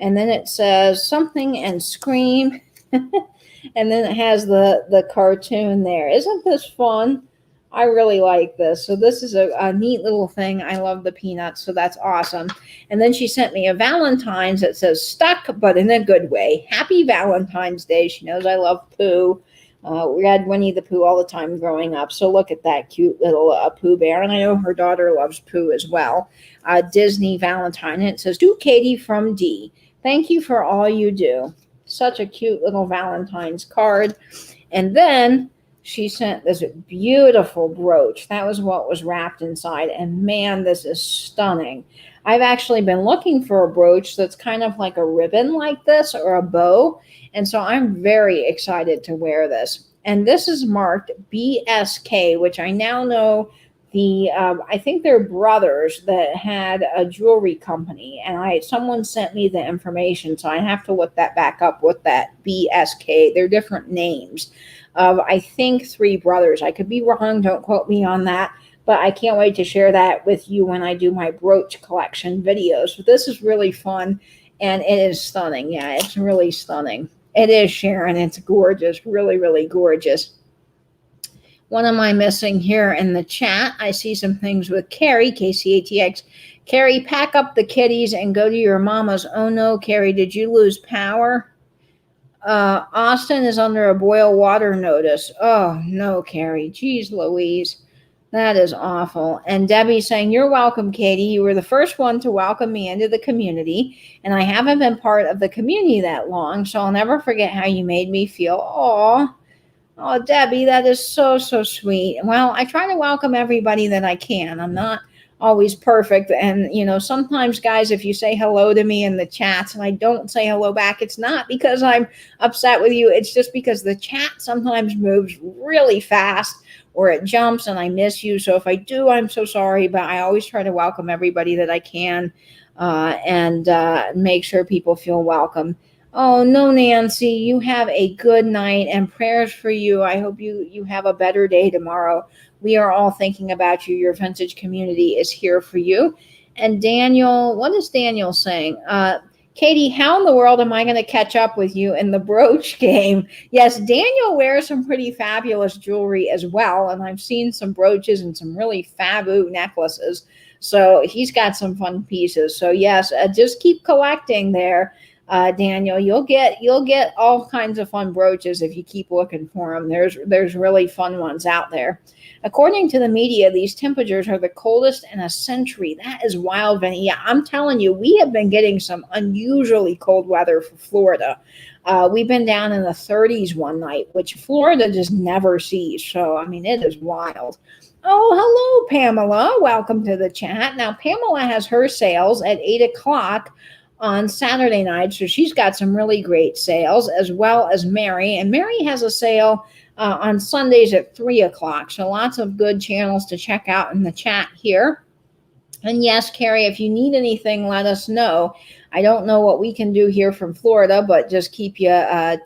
And then it says something and scream. And then it has the cartoon there. Isn't this fun? I really like this. So this is a neat little thing. I love the peanuts, so that's awesome. And then she sent me a Valentine's that says stuck, but in a good way. Happy Valentine's Day. She knows I love Pooh. We had Winnie the Pooh all the time growing up. So look at that cute little Pooh Bear. And I know her daughter loves Pooh as well. Disney Valentine. And it says, to Katie from D. Thank you for all you do. Such a cute little Valentine's card. And then she sent this beautiful brooch. That was what was wrapped inside. And man, this is stunning. I've actually been looking for a brooch that's kind of like a ribbon like this or a bow. And so I'm very excited to wear this. And this is marked BSK, which I now know I think they're brothers that had a jewelry company, and someone sent me the information, so I have to look that back up with that BSK. They're different names of, I think, three brothers. I could be wrong, don't quote me on that, but I can't wait to share that with you when I do my brooch collection videos. But this is really fun, and it is stunning. Yeah, it's really stunning. It is, Sharon. It's gorgeous, really, really gorgeous. What am I missing here in the chat? I see some things with Carrie, KCATX. Carrie, pack up the kitties and go to your mama's. Oh no, Carrie, did you lose power? Austin is under a boil water notice. Oh no, Carrie. Geez Louise. That is awful. And Debbie saying, you're welcome, Katie. You were the first one to welcome me into the community, and I haven't been part of the community that long, so I'll never forget how you made me feel. Aw. Oh, Debbie, that is so, so sweet. Well, I try to welcome everybody that I can. I'm not always perfect. And, sometimes, guys, if you say hello to me in the chats and I don't say hello back, it's not because I'm upset with you. It's just because the chat sometimes moves really fast or it jumps and I miss you. So if I do, I'm so sorry. But I always try to welcome everybody that I can and make sure people feel welcome. Oh, no, Nancy, you have a good night and prayers for you. I hope you have a better day tomorrow. We are all thinking about you. Your vintage community is here for you. And Daniel, what is Daniel saying? Katie, how in the world am I going to catch up with you in the brooch game? Yes, Daniel wears some pretty fabulous jewelry as well. And I've seen some brooches and some really fabu necklaces. So he's got some fun pieces. So yes, just keep collecting there. Daniel, you'll get all kinds of fun brooches if you keep looking for them. There's really fun ones out there. According to the media, these temperatures are the coldest in a century. That is wild, Vinny. Yeah, I'm telling you, we have been getting some unusually cold weather for Florida. We've been down in the 30s one night, which Florida just never sees. So, I mean, it is wild. Oh, hello, Pamela. Welcome to the chat. Now, Pamela has her sales at 8 o'clock on Saturday night. So she's got some really great sales, as well as Mary. And Mary has a sale on Sundays at 3 o'clock. So lots of good channels to check out in the chat here. And yes, Carrie, if you need anything, let us know. I don't know what we can do here from Florida, but just keep you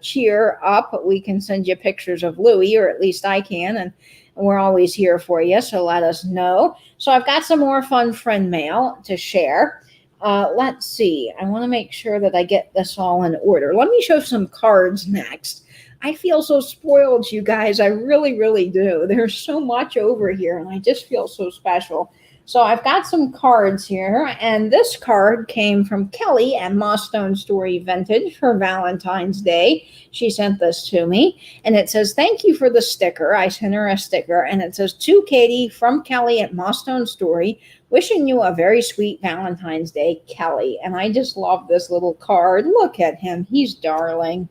cheer up. We can send you pictures of Louie, or at least I can, and we're always here for you. So let us know. So I've got some more fun friend mail to share. Let's see. I want to make sure that I get this all in order. Let me show some cards next. I feel so spoiled, you guys. I really, really do. There's so much over here, and I just feel so special. So I've got some cards here, and this card came from Kelly at Mossstone Story Vintage for Valentine's Day. She sent this to me, and it says, thank you for the sticker. I sent her a sticker, and it says, to Katie from Kelly at Mossstone Story, wishing you a very sweet Valentine's Day, Kelly. And I just love this little card. Look at him. He's darling.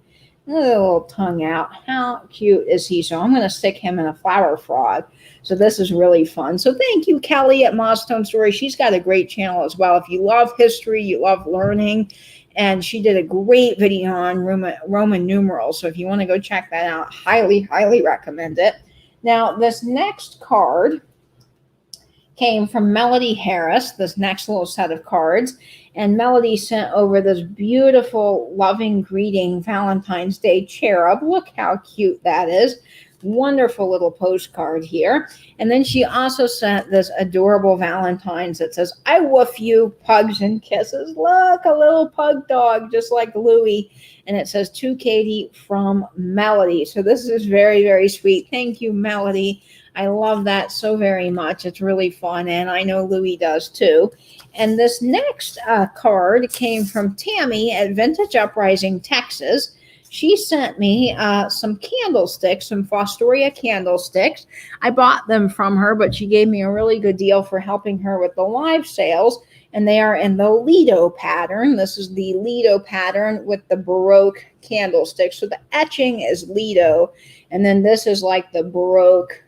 A little tongue out. How cute is he? So I'm going to stick him in a flower frog. So this is really fun. So thank you, Kelly at Mossstone Story. She's got a great channel as well. If you love history, you love learning, and she did a great video on Roman numerals. So if you want to go check that out, highly, highly recommend it. Now, this next card came from Melody Harris, this next little set of cards. And Melody sent over this beautiful loving greeting Valentine's Day cherub. Look how cute that is. Wonderful little postcard here. And then she also sent this adorable Valentine's that says, I woof you, pugs and kisses. Look, a little pug dog, just like Louie. And it says, to Katie from Melody. So this is very, very sweet. Thank you, Melody. I love that so very much. It's really fun, and I know Louie does too. And this next card came from Tammy at Vintage Uprising, Texas. She sent me some candlesticks, some Fostoria candlesticks. I bought them from her, but she gave me a really good deal for helping her with the live sales. And they are in the Lido pattern. This is the Lido pattern with the Baroque candlestick. So the etching is Lido, and then this is like the Baroque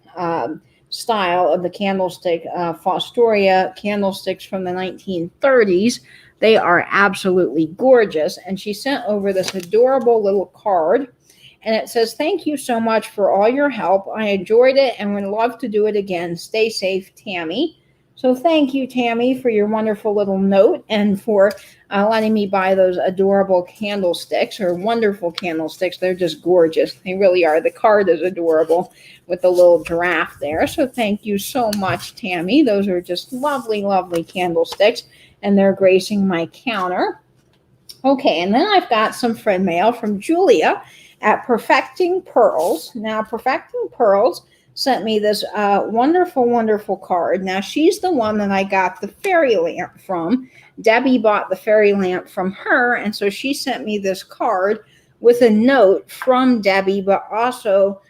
style of the candlestick, Fostoria candlesticks from the 1930s. They are absolutely gorgeous. And she sent over this adorable little card. And it says, "Thank you so much for all your help. I enjoyed it and would love to do it again. Stay safe, Tammy." So thank you, Tammy, for your wonderful little note and for letting me buy those adorable candlesticks, or wonderful candlesticks. They're just gorgeous. They really are. The card is adorable with the little giraffe there. So thank you so much, Tammy. Those are just lovely, lovely candlesticks, and they're gracing my counter. Okay, and then I've got some friend mail from Julia at Perfecting Pearls. Now, Perfecting Pearls sent me this wonderful, wonderful card. Now, she's the one that I got the fairy lamp from. Debbie bought the fairy lamp from her, and so she sent me this card with a note from Debbie, but also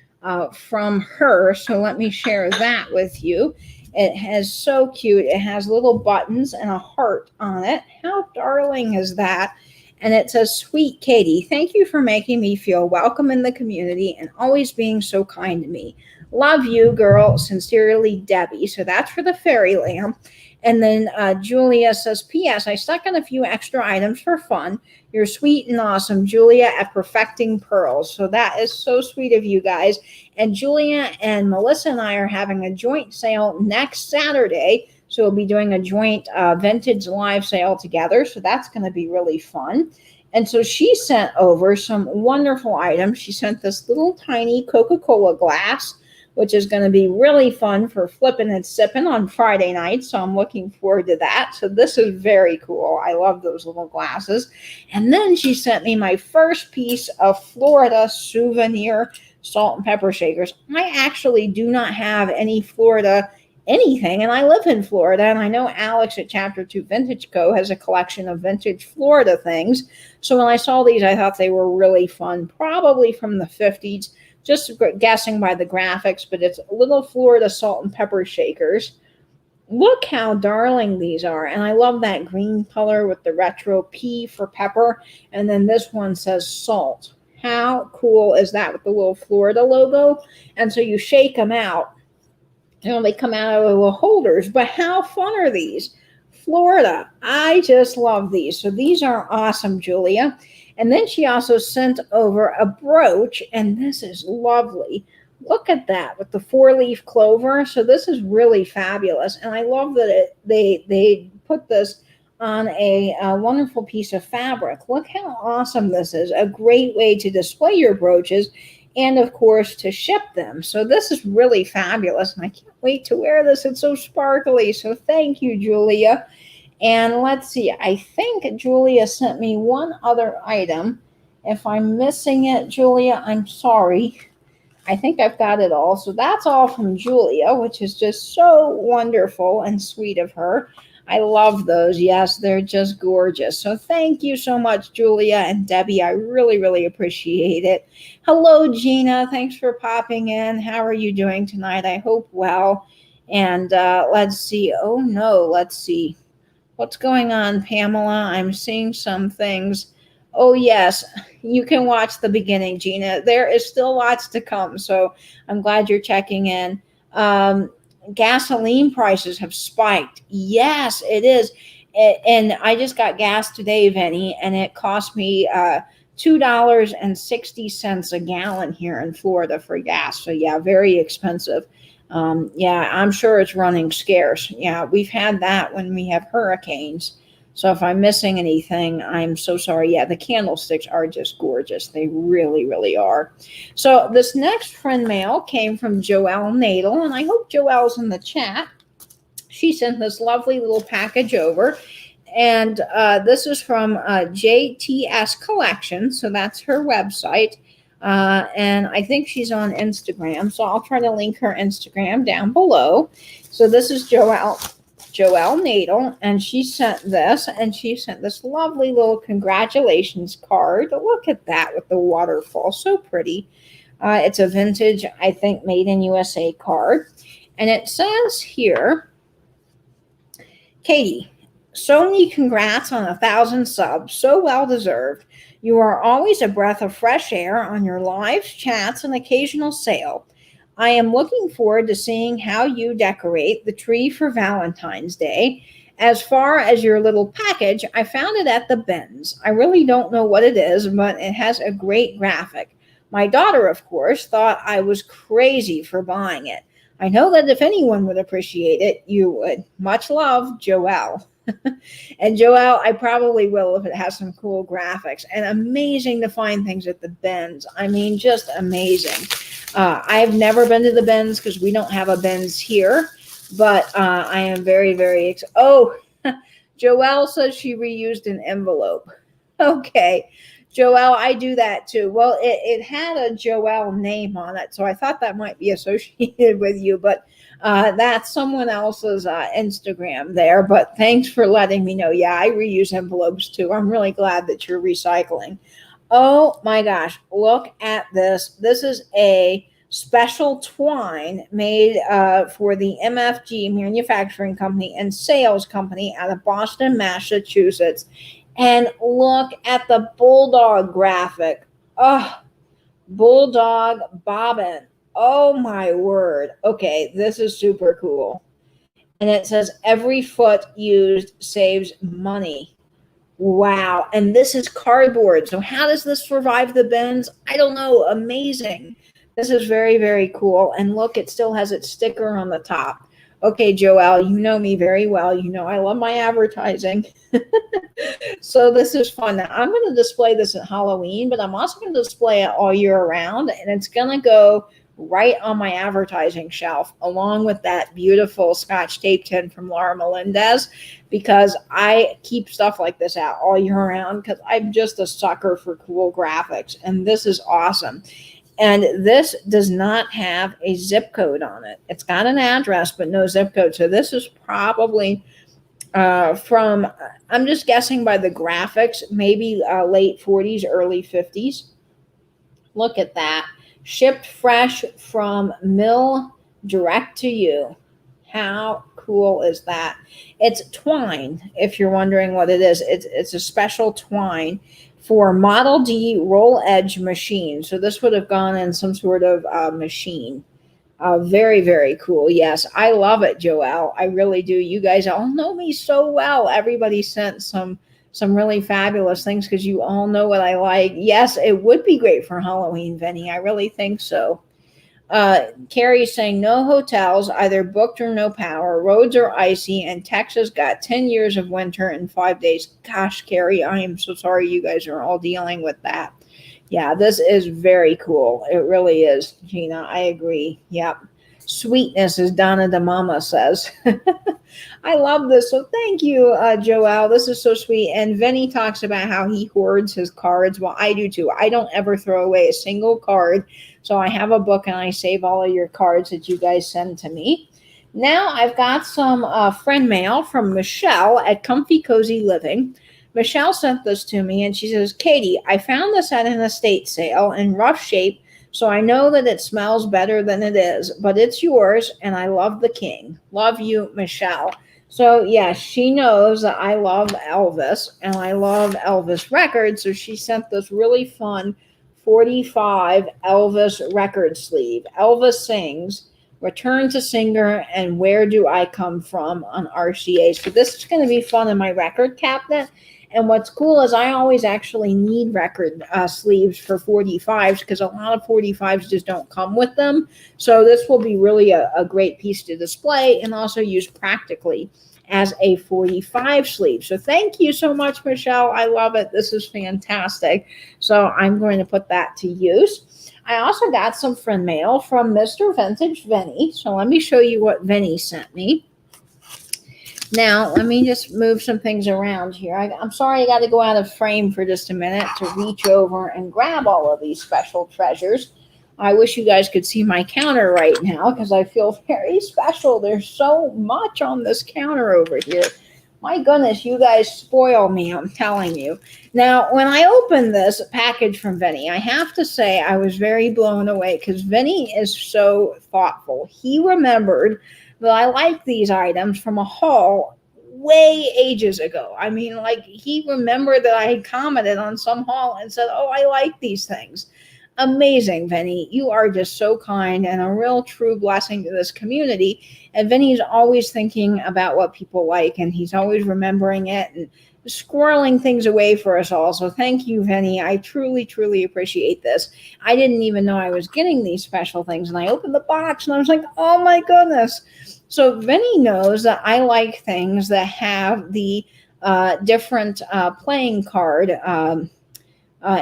from her. So let me share that with you. It has so cute. It has little buttons and a heart on it. How darling is that? And it says, "Sweet Katie, thank you for making me feel welcome in the community and always being so kind to me. Love you, girl. Sincerely, Debbie." So that's for the fairy lamp. And then Julia says, "P.S. I stuck in a few extra items for fun. You're sweet and awesome, Julia at Perfecting Pearls." So that is so sweet of you guys. And Julia and Melissa and I are having a joint sale next Saturday. So we'll be doing a joint vintage live sale together. So that's going to be really fun. And so she sent over some wonderful items. She sent this little tiny Coca-Cola glass, which is going to be really fun for flipping and sipping on Friday night. So I'm looking forward to that. So this is very cool. I love those little glasses. And then she sent me my first piece of Florida Souvenir salt and pepper shakers. I actually do not have any Florida anything, and I live in Florida, and I know Alex at Chapter 2 Vintage Co. has a collection of vintage Florida things. So when I saw these, I thought they were really fun, probably from the 50s. Just guessing by the graphics, but it's little Florida salt and pepper shakers. Look how darling these are. And I love that green color with the retro P for pepper. And then this one says salt. How cool is that with the little Florida logo? And so you shake them out. And they come out of little holders. But how fun are these? Florida. I just love these. So these are awesome, Julia. And then she also sent over a brooch, and this is lovely. Look at that with the 4-leaf clover. So this is really fabulous, and I love that they put this on a wonderful piece of fabric. Look how awesome this is. A great way to display your brooches and, of course, to ship them. So this is really fabulous, and I can't wait to wear this. It's so sparkly. So thank you, Julia. And let's see, I think Julia sent me one other item. If I'm missing it, Julia, I'm sorry. I think I've got it all. So that's all from Julia, which is just so wonderful and sweet of her. I love those. Yes, they're just gorgeous. So thank you so much, Julia and Debbie. I really, really appreciate it. Hello, Gina. Thanks for popping in. How are you doing tonight? I hope well. And let's see. Oh, no. Let's see. What's going on, Pamela? I'm seeing some things. Oh, yes. You can watch the beginning, Gina. There is still lots to come, so I'm glad you're checking in. Gasoline prices have spiked. Yes, it is. And I just got gas today, Vinny, and it cost me $2.60 a gallon here in Florida for gas. So, yeah, very expensive. Yeah, I'm sure it's running scarce. Yeah, we've had that when we have hurricanes. So if I'm missing anything, I'm so sorry. Yeah, the candlesticks are just gorgeous. They really, really are. So this next friend mail came from Joelle Nadel, and I hope Joelle's in the chat. She sent this lovely little package over. And this is from JTS Collection. So that's her website. And I think she's on Instagram, so I'll try to link her Instagram down below. So this is Joelle Nadel, and she sent this, and she sent this lovely little congratulations card. Look at that with the waterfall, so pretty. It's a vintage, I think, made in USA card, and it says here, Katie, so many congrats on 1,000 subs, so well deserved. You are always a breath of fresh air on your lives, chats, and occasional sale. I am looking forward to seeing how you decorate the tree for Valentine's Day. As far as your little package, I found it at the bins. I really don't know what it is, but it has a great graphic. My daughter, of course, thought I was crazy for buying it. I know that if anyone would appreciate it, you would. Much love, Joelle. And Joelle, I probably will if it has some cool graphics. And amazing to find things at the bins. I mean, just amazing. I've never been to the bins because we don't have a bins here. But I am very, very oh, Joelle says she reused an envelope. Okay. Joelle, I do that too. Well, it had a Joelle name on it, so I thought that might be associated with you, but that's someone else's Instagram there. But thanks for letting me know. Yeah, I reuse envelopes too. I'm really glad that you're recycling. Oh my gosh, look at this. This is a special twine made for the MFG Manufacturing Company and Sales Company out of Boston, Massachusetts. And look at the bulldog graphic. Oh, bulldog bobbin. Oh my word. Okay, this is super cool. And it says every foot used saves money. Wow. And this is cardboard. So how does this survive the bins? I don't know. Amazing. This is very, very cool. And look, it still has its sticker on the top. Okay, Joelle, you know me very well. You know I love my advertising. So this is fun. Now, I'm going to display this at Halloween, but I'm also going to display it all year round, and it's going to go right on my advertising shelf along with that beautiful Scotch tape tin from Laura Melendez, because I keep stuff like this out all year round because I'm just a sucker for cool graphics, and this is awesome. And this does not have a zip code on it. It's got an address, but no zip code. So this is probably from, I'm just guessing by the graphics, maybe late 40s, early 50s. Look at that. Shipped fresh from mill direct to you. How cool is that? It's twine, if you're wondering what it is. It's a special twine for Model D roll edge machine. So this would have gone in some sort of machine. Very, very cool. Yes, I love it, Joelle. I really do. You guys all know me so well. Everybody sent some really fabulous things because you all know what I like. Yes, it would be great for Halloween, Vinny. I really think so. Carrie's saying no hotels, either booked or no power. Roads are icy, and Texas got 10 years of winter in 5 days. Gosh, Carrie, I am so sorry you guys are all dealing with that. Yeah, this is very cool. It really is, Gina. I agree. Yep. Sweetness, as Donna the Mama says. I love this. So thank you, Joelle. This is so sweet. And Vinny talks about how he hoards his cards. Well, I do too. I don't ever throw away a single card. So I have a book and I save all of your cards that you guys send to me. Now I've got some friend mail from Michelle at Comfy Cozy Living. Michelle sent this to me and she says, Katie, I found this at an estate sale in rough shape, so I know that it smells better than it is, but it's yours and I love the king. Love you, Michelle. So yeah, she knows that I love Elvis and I love Elvis records, so she sent this really fun 45 Elvis record sleeve. Elvis Sings, Return to Singer, and Where Do I Come From on RCA. So this is going to be fun in my record cabinet. And what's cool is I always actually need record sleeves for 45s because a lot of 45s just don't come with them. So this will be really a great piece to display and also use practically as a 45 sleeve. So thank you so much, Michelle. I love it. This is fantastic. So I'm going to put that to use. I also got some friend mail from Mr. Vintage Vinny. So let me show you what Vinny sent me. Now, let me just move some things around here. I'm sorry I got to go out of frame for just a minute to reach over and grab all of these special treasures. I wish you guys could see my counter right now because I feel very special. There's so much on this counter over here. My goodness, you guys spoil me, I'm telling you. Now, when I opened this package from Vinny, I have to say I was very blown away because Vinny is so thoughtful. He remembered that I liked these items from a haul way ages ago. I mean, like, he remembered that I had commented on some haul and said, oh, I like these things. Amazing, Vinny. You are just so kind and a real true blessing to this community. And Vinny's always thinking about what people like, and he's always remembering it and squirreling things away for us all. So thank you, Vinny. I truly, truly appreciate this. I didn't even know I was getting these special things, and I opened the box and I was like, oh my goodness. So Vinny knows that I like things that have the different playing card.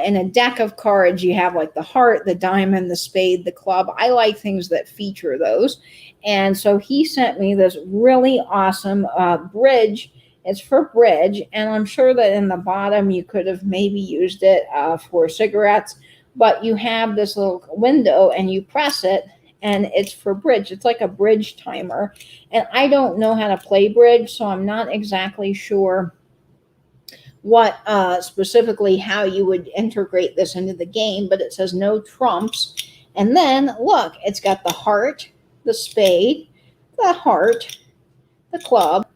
In a deck of cards, you have like the heart, the diamond, the spade, the club. I like things that feature those. And so he sent me this really awesome bridge. It's for bridge. And I'm sure that in the bottom, you could have maybe used it for cigarettes. But you have this little window and you press it and it's for bridge. It's like a bridge timer. And I don't know how to play bridge, so I'm not exactly sure what specifically how you would integrate this into the game, but it says no trumps. And then look, it's got the heart, the spade, the heart, the club,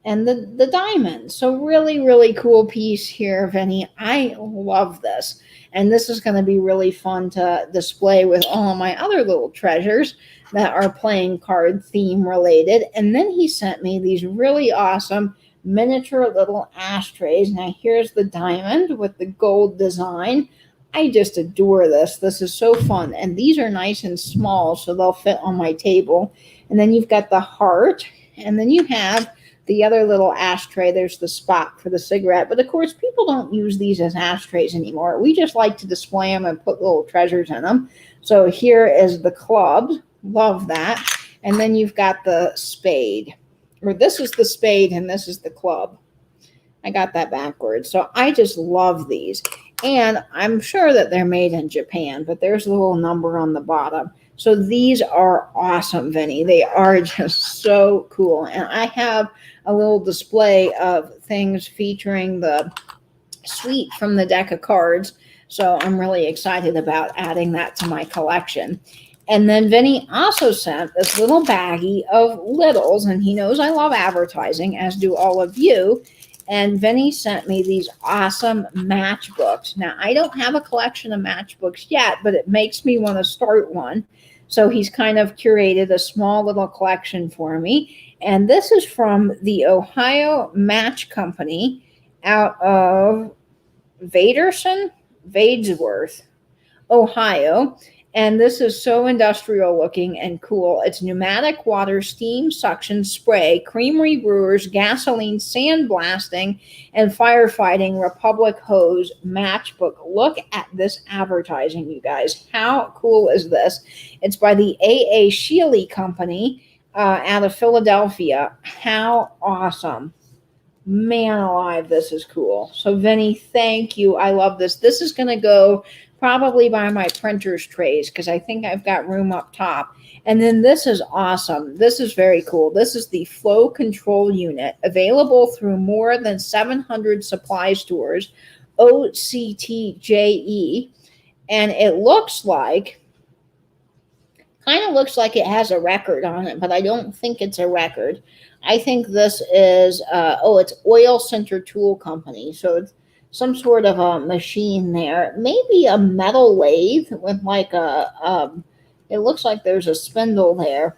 and the diamond. So really, really cool piece here, Vinny. I love this. And this is going to be really fun to display with all of my other little treasures that are playing card theme related. And then he sent me these really awesome miniature little ashtrays. Now here's the diamond with the gold design. I just adore this. This is so fun. And these are nice and small, so they'll fit on my table. And then you've got the heart, and then you have the other little ashtray. There's the spot for the cigarette. But of course, people don't use these as ashtrays anymore. We just like to display them and put little treasures in them. So here is the club. Love that. And then you've got the spade. Or this is the spade and this is the club. I got that backwards. So I just love these. And I'm sure that they're made in Japan, but there's a little number on the bottom. So these are awesome, Vinny. They are just so cool. And I have a little display of things featuring the suite from the deck of cards. So I'm really excited about adding that to my collection. And then Vinny also sent this little baggie of littles, and he knows I love advertising, as do all of you. And Vinny sent me these awesome matchbooks. Now, I don't have a collection of matchbooks yet, but it makes me want to start one. So he's kind of curated a small little collection for me. And this is from the Ohio Match Company out of Vadesworth, Ohio. And this is so industrial looking and cool. It's pneumatic water, steam, suction, spray, creamery brewers, gasoline, sandblasting, and firefighting Republic hose matchbook. Look at this advertising, you guys. How cool is this? It's by the A.A. Shealy Company out of Philadelphia. How awesome. Man alive, this is cool. So, Vinny, thank you. I love this. This is going to go probably by my printer's trays because I think I've got room up top. And then this is awesome. This is very cool. This is the flow control unit available through more than 700 supply stores, OCTJE. And it looks like, kind of looks like it has a record on it, but I don't think it's a record. I think this is, it's Oil Center Tool Company. So it's some sort of a machine there. Maybe a metal lathe with like it looks like there's a spindle there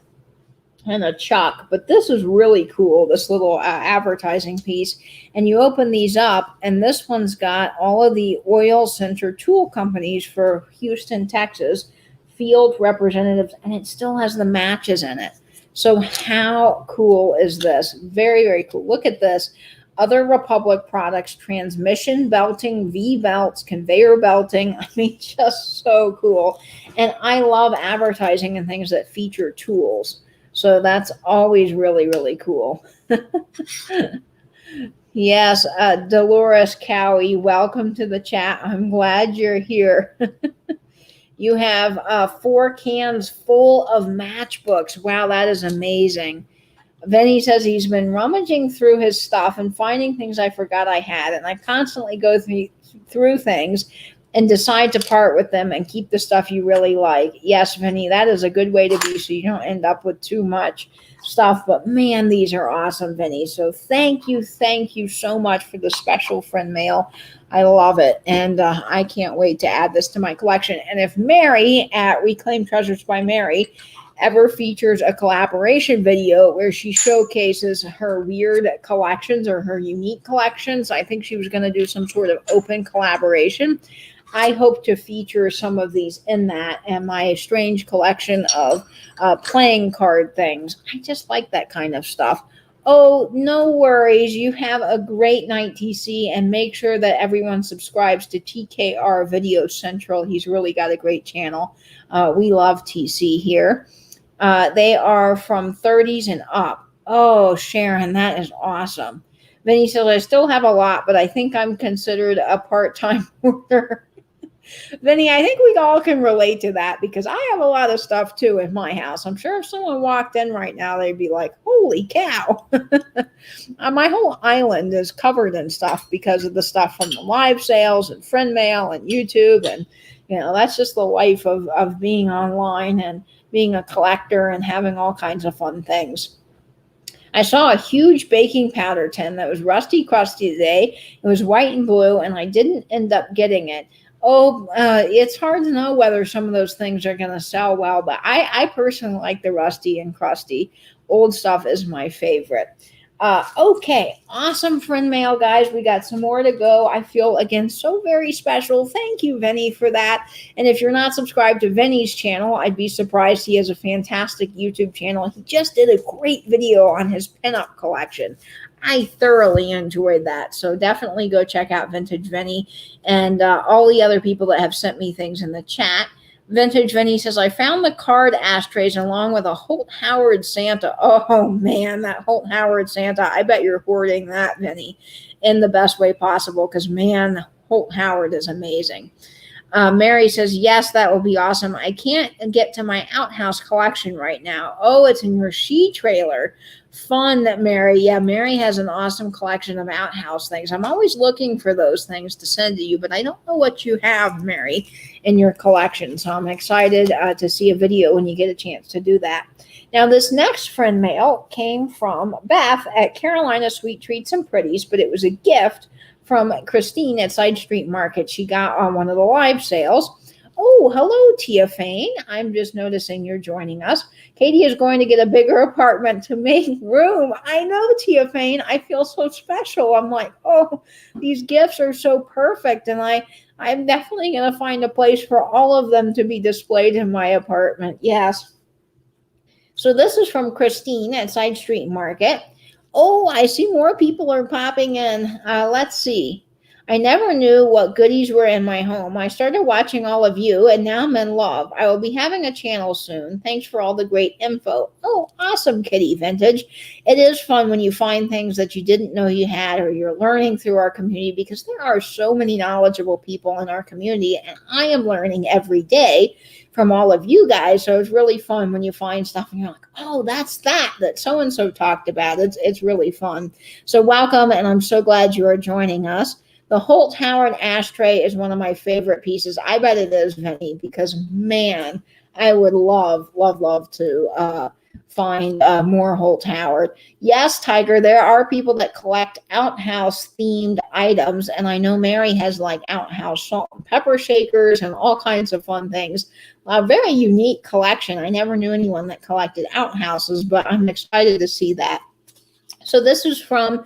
and a chuck. But this is really cool, this little advertising piece. And you open these up, and this one's got all of the Oil Center Tool Companies for Houston, Texas, field representatives, and it still has the matches in it. So how cool is this? Very, very cool. Look at this. Other Republic products, transmission belting, V-belts, conveyor belting. I mean, just so cool. And I love advertising and things that feature tools. So that's always really, really cool. Yes, Dolores Cowie, welcome to the chat. I'm glad you're here. You have 4 cans full of matchbooks. Wow, that is amazing. Vinny says he's been rummaging through his stuff and finding things I forgot I had, and I constantly go through things and decide to part with them and keep the stuff you really like. Yes, Vinny, that is a good way to be so you don't end up with too much stuff. But man, these are awesome, Vinny. So thank you so much for the special friend mail. I love it, and I can't wait to add this to my collection. And if Mary at Reclaim Treasures by Mary ever features a collaboration video where she showcases her weird collections or her unique collections, I think she was going to do some sort of open collaboration. I hope to feature some of these in that and my strange collection of playing card things. I just like that kind of stuff. Oh, no worries. You have a great night, TC, and make sure that everyone subscribes to TKR Video Central. He's really got a great channel. We love TC here. They are from 30s and up. Oh, Sharon, that is awesome. Vinny says, I still have a lot, but I think I'm considered a part-time worker. Vinny, I think we all can relate to that because I have a lot of stuff too in my house. I'm sure if someone walked in right now, they'd be like, holy cow. My whole island is covered in stuff because of the stuff from the live sales and friend mail and YouTube. And, you know, that's just the life of being online and being a collector and having all kinds of fun things. I saw a huge baking powder tin that was rusty crusty today. It was white and blue, and I didn't end up getting it. Oh, it's hard to know whether some of those things are going to sell well, but I personally like the rusty and crusty. Old stuff is my favorite. Okay, awesome friend mail, guys. We got some more to go. I feel, again, so very special. Thank you, Vinny, for that. And if you're not subscribed to Vinny's channel, I'd be surprised. He has a fantastic YouTube channel. He just did a great video on his pinup collection. I thoroughly enjoyed that. So definitely go check out Vintage Vinny and all the other people that have sent me things in the chat. Vintage Vinny says, I found the card ashtrays along with a Holt Howard Santa. Oh, man, that Holt Howard Santa. I bet you're hoarding that, Vinny, in the best way possible because, man, Holt Howard is amazing. Mary says, yes, that will be awesome. I can't get to my outhouse collection right now. Oh, it's in your she trailer. Fun, Mary. Yeah, Mary has an awesome collection of outhouse things. I'm always looking for those things to send to you, but I don't know what you have, Mary, in your collection. So I'm excited to see a video when you get a chance to do that. Now, this next friend mail came from Beth at Carolina Sweet Treats and Pretties, but it was a gift from Christine at Side Street Market. She got on one of the live sales. Oh, hello, Tia Fane. I'm just noticing you're joining us. Katie is going to get a bigger apartment to make room. I know, Tia Fane. I feel so special. I'm like, oh, these gifts are so perfect. And I'm definitely going to find a place for all of them to be displayed in my apartment. Yes. So this is from Christine at Side Street Market. Oh, I see more people are popping in. Let's see. I never knew what goodies were in my home. I started watching all of you, and now I'm in love. I will be having a channel soon. Thanks for all the great info. Oh, awesome, Kitty Vintage. It is fun when you find things that you didn't know you had or you're learning through our community because there are so many knowledgeable people in our community, and I am learning every day from all of you guys. So it's really fun when you find stuff and you're like, oh, that's that so-and-so talked about. It's really fun. So welcome, and I'm so glad you are joining us. The Holt Howard ashtray is one of my favorite pieces. I bet it is, Vinny, because, man, I would love to find more Holt Howard. Yes, Tiger, there are people that collect outhouse-themed items, and I know Mary has, like, outhouse salt and pepper shakers and all kinds of fun things. A very unique collection. I never knew anyone that collected outhouses, but I'm excited to see that. So this is from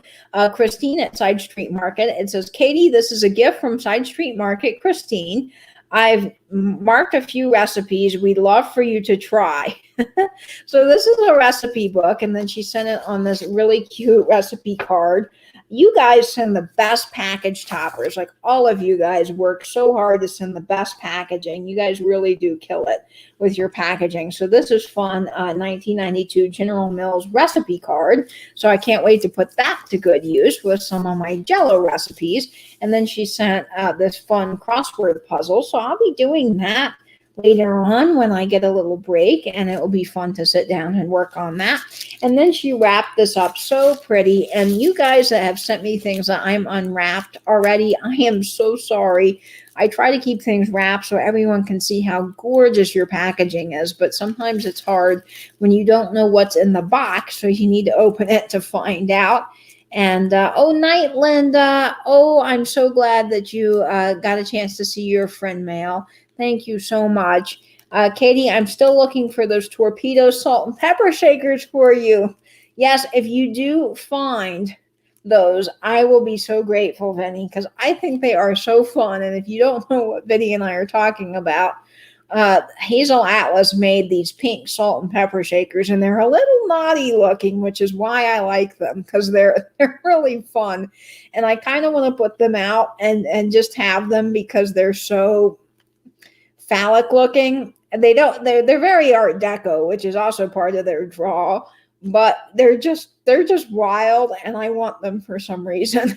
Christine at Side Street Market. It says, Katie, this is a gift from Side Street Market, Christine. I've marked a few recipes we'd love for you to try. So this is a recipe book, and then she sent it on this really cute recipe card. you guys send the best package toppers. Like, all of you guys work so hard to send the best packaging. You guys really do kill it with your packaging. So this is fun. 1992 General Mills recipe card. So I can't wait to put that to good use with some of my Jell-O recipes. And then she sent this fun crossword puzzle. So I'll be doing that later on when I get a little break, and it will be fun to sit down and work on that. And then she wrapped this up so pretty. And you guys that have sent me things that I'm unwrapped already, I am so sorry. I try to keep things wrapped so everyone can see how gorgeous your packaging is, but sometimes it's hard when you don't know what's in the box, so you need to open it to find out. And oh, night, Linda. Oh, I'm so glad that you got a chance to see your friend mail. Thank you so much. Katie, I'm still looking for those torpedo salt and pepper shakers for you. Yes, if you do find those, I will be so grateful, Vinny, because I think they are so fun. And if you don't know what Vinny and I are talking about, Hazel Atlas made these pink salt and pepper shakers, and they're a little naughty looking, which is why I like them, because they're really fun. And I kind of want to put them out and just have them because they're so phallic looking. They're very Art Deco, which is also part of their draw, but they're just wild, and I want them for some reason.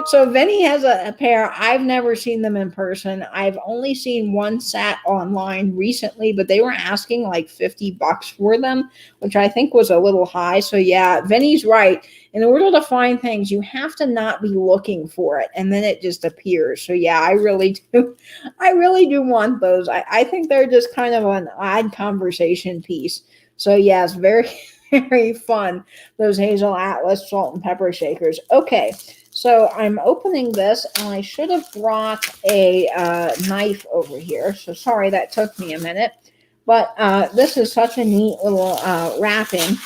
So Vinny has a pair. I've never seen them in person. I've only seen one sat online recently, but they were asking like $50 for them, which I think was a little high. So yeah, Vinny's right. In order to find things, you have to not be looking for it, and then it just appears. So yeah, I really do want those. I think they're just kind of an odd conversation piece. So yes, very, very fun, those Hazel Atlas salt and pepper shakers. Okay, so I'm opening this, and I should have brought a knife over here. So sorry that took me a minute, but this is such a neat little wrapping.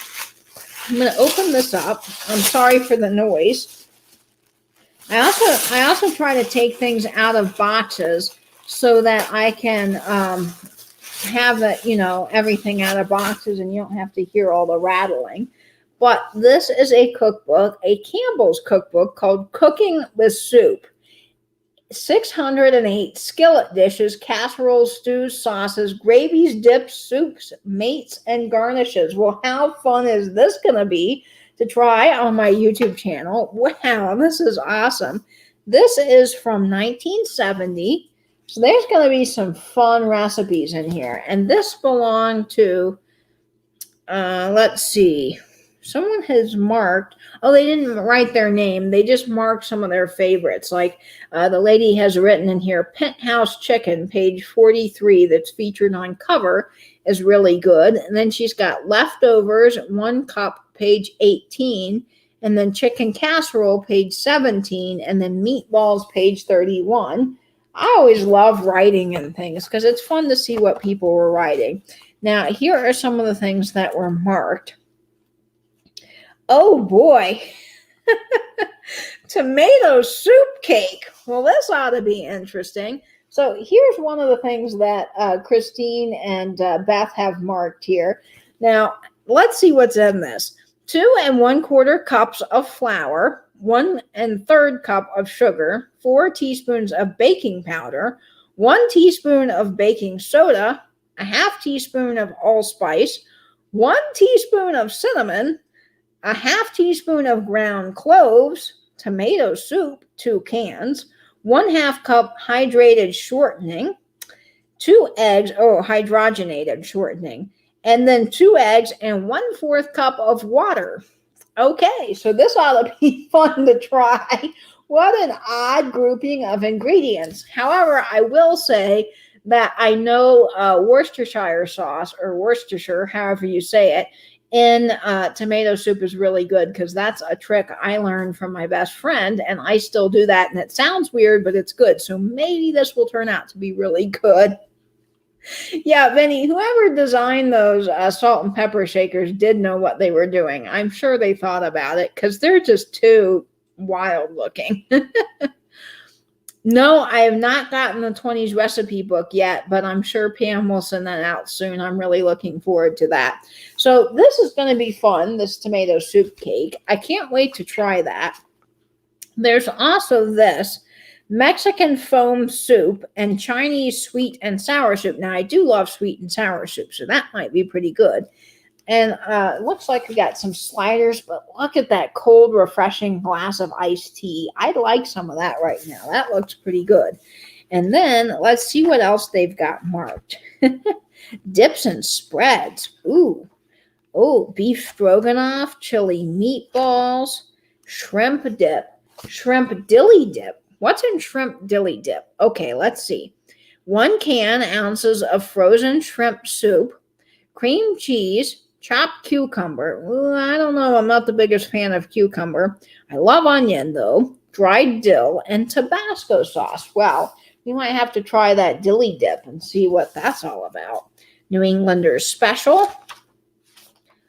I'm going to open this up. I'm sorry for the noise. I also try to take things out of boxes so that I can have it, everything out of boxes, and you don't have to hear all the rattling. But this is a cookbook, a Campbell's cookbook called Cooking with Soup. 608 skillet dishes, casseroles, stews, sauces, gravies, dips, soups, mates, and garnishes. Well, how fun is this going to be to try on my YouTube channel? Wow, this is awesome. This is from 1970. So there's going to be some fun recipes in here. And this belonged to, let's see, someone has marked, they didn't write their name. They just marked some of their favorites. Like the lady has written in here, Penthouse Chicken, page 43, that's featured on cover, is really good. And then she's got Leftovers, 1 cup, page 18. And then Chicken Casserole, page 17. And then Meatballs, page 31. I always love writing and things because it's fun to see what people were writing. Now, here are some of the things that were marked. Oh boy, tomato soup cake. Well, this ought to be interesting. So here's one of the things that Christine and Beth have marked here. Now, let's see what's in this. 2 1/4 cups of flour, 1 1/3 cup of sugar, 4 teaspoons of baking powder, 1 teaspoon of baking soda, a half teaspoon of allspice, 1 teaspoon of cinnamon, a half teaspoon of ground cloves, tomato soup, 2 cans, 1/2 cup hydrated shortening, 2 eggs, hydrogenated shortening, and then 2 eggs and 1/4 cup of water. Okay, so this ought to be fun to try. What an odd grouping of ingredients. However, I will say that I know Worcestershire sauce, or Worcestershire, however you say it, in tomato soup is really good, because that's a trick I learned from my best friend, and I still do that, and it sounds weird, but it's good. So maybe this will turn out to be really good. Yeah, Vinny, whoever designed those salt and pepper shakers did know what they were doing. I'm sure they thought about it, because they're just too wild looking. No, I have not gotten the 20s recipe book yet, but I'm sure Pam will send that out soon. I'm really looking forward to that. So this is going to be fun, this tomato soup cake. I can't wait to try that. There's also this Mexican foam soup and Chinese sweet and sour soup. Now, I do love sweet and sour soup, so that might be pretty good. And it looks like we got some sliders, but look at that cold, refreshing glass of iced tea. I'd like some of that right now. That looks pretty good. And then let's see what else they've got marked. Dips and spreads. Ooh. Oh, beef stroganoff, chili meatballs, shrimp dip, shrimp dilly dip. What's in shrimp dilly dip? Okay, let's see. 1 can ounces of frozen shrimp soup, cream cheese, chopped cucumber. Ooh, I don't know. I'm not the biggest fan of cucumber. I love onion, though. Dried dill and Tabasco sauce. Well, you might have to try that dilly dip and see what that's all about. New Englander's special.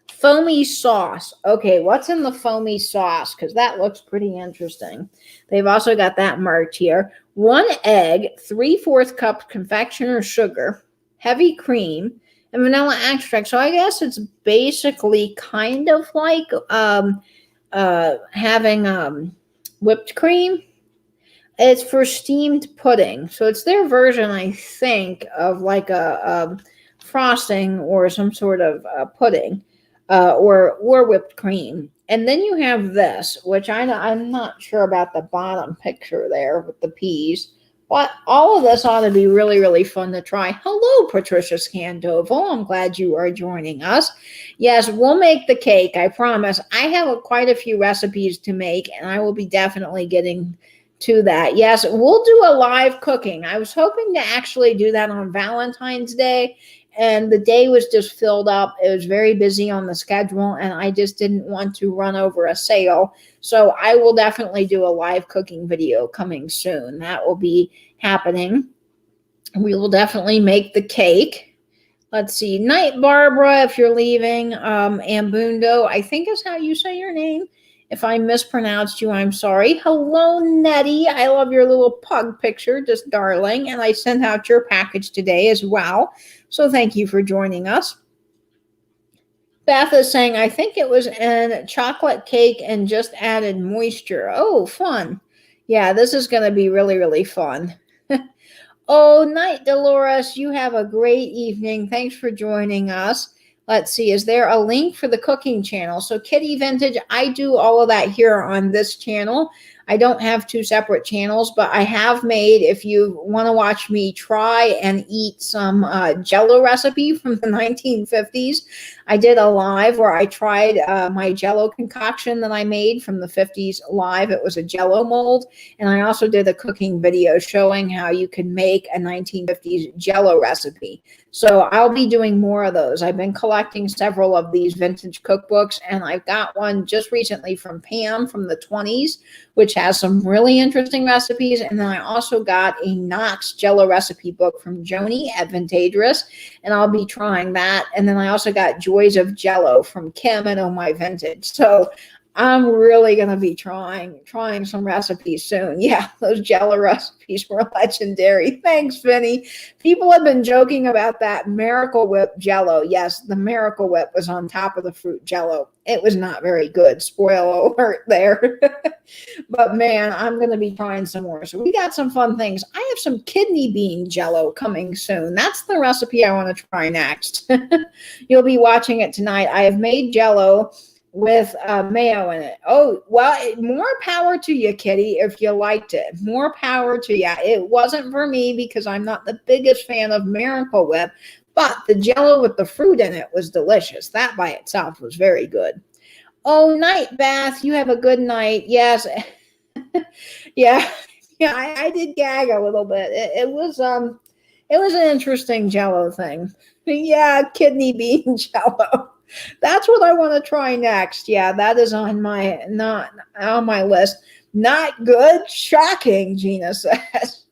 Foamy sauce. Okay, what's in the foamy sauce? Because that looks pretty interesting. They've also got that marked here. 1 egg, 3/4 cup confectioner sugar, heavy cream, and vanilla extract. So I guess it's basically kind of like having whipped cream. It's for steamed pudding. So it's their version, I think, of like a frosting or some sort of pudding. Or whipped cream. And then you have this, which I'm not sure about the bottom picture there with the peas. But all of this ought to be really, really fun to try. Hello, Patricia Scandoval. I'm glad you are joining us. Yes, we'll make the cake, I promise. I have quite a few recipes to make, and I will be definitely getting to that. Yes, we'll do a live cooking. I was hoping to actually do that on Valentine's Day, and the day was just filled up. It was very busy on the schedule, and I just didn't want to run over a sale. So I will definitely do a live cooking video coming soon. That will be happening. We will definitely make the cake. Let's see. Night, Barbara, if you're leaving. Ambundo, I think is how you say your name. If I mispronounced you, I'm sorry. Hello, Nettie. I love your little pug picture, just darling. And I sent out your package today as well. So thank you for joining us. Beth is saying, I think it was in chocolate cake and just added moisture. Oh, fun. Yeah, this is going to be really, really fun. Oh, night, Dolores. You have a great evening. Thanks for joining us. Let's see, is there a link for the cooking channel? So Kitty Vintage, I do all of that here on this channel. I don't have 2 separate channels, but I have made, if you want to watch me try and eat some Jell-O recipe from the 1950s, I did a live where I tried my Jell-O concoction that I made from the 50s live. It was a Jell-O mold. And I also did a cooking video showing how you can make a 1950s Jell-O recipe. So I'll be doing more of those. I've been collecting several of these vintage cookbooks, and I've got one just recently from Pam from the 20s, which has some really interesting recipes. And then I also got a Knox Jell-O recipe book from Joni at Vintagerous, and I'll be trying that. And then I also got Joys of Jell-O from Kim at Oh My Vintage. So I'm really going to be trying some recipes soon. Yeah, those Jell-O recipes were legendary. Thanks, Vinny. People have been joking about that Miracle Whip Jell-O. Yes, the Miracle Whip was on top of the fruit Jell-O. It was not very good. Spoiler alert there. But man, I'm going to be trying some more. So we got some fun things. I have some kidney bean Jell-O coming soon. That's the recipe I want to try next. You'll be watching it tonight. I have made Jell-O with mayo in it. Oh, well, more power to you, Kitty, if you liked it. More power to you. It wasn't for me because I'm not the biggest fan of Miracle Whip, but the Jell-O with the fruit in it was delicious. That by itself was very good. Oh, night, Beth. You have a good night. Yes. Yeah. Yeah, I did gag a little bit. It was an interesting Jell-O thing. Yeah, kidney bean Jell-O. That's what I want to try next. Yeah, that is on my list. Not good. Shocking, Gina says.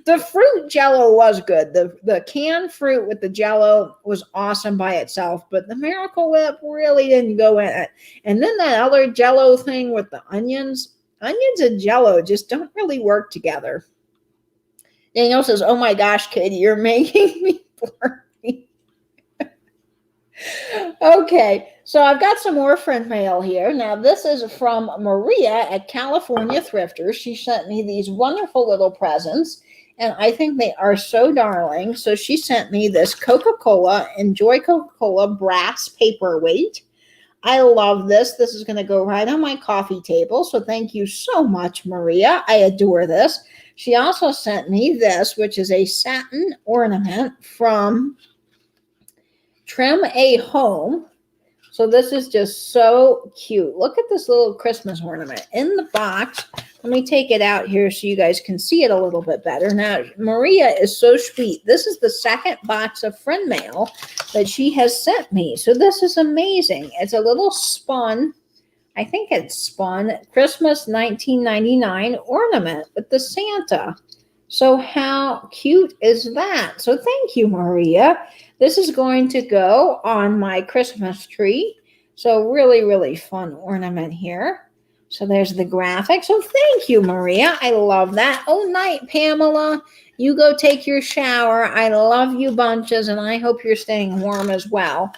The fruit Jell-O was good. The canned fruit with the Jell-O was awesome by itself, but the Miracle Whip really didn't go in it. And then that other Jell-O thing with the onions, onions and Jell-O just don't really work together. Daniel says, oh my gosh, Katie, you're making me blurry. Okay, so I've got some more friend mail here. Now, this is from Maria at California Thrifters. She sent me these wonderful little presents, and I think they are so darling. So she sent me this Coca-Cola Enjoy Coca-Cola brass paperweight. I love this. This is going to go right on my coffee table. So thank you so much, Maria. I adore this. She also sent me this, which is a satin ornament from Trim a Home. So this is just so cute. Look at this little Christmas ornament in the box. Let me take it out here so you guys can see it a little bit better. Now, Maria is so sweet. This is the second box of friend mail that she has sent me. So this is amazing. It's a little spun, I think it's spun, Christmas 1999 ornament with the Santa. So how cute is that? So thank you, Maria. This is going to go on my Christmas tree. So really, really fun ornament here. So there's the graphic. So thank you, Maria. I love that. Oh, night, Pamela. You go take your shower. I love you bunches, and I hope you're staying warm as well.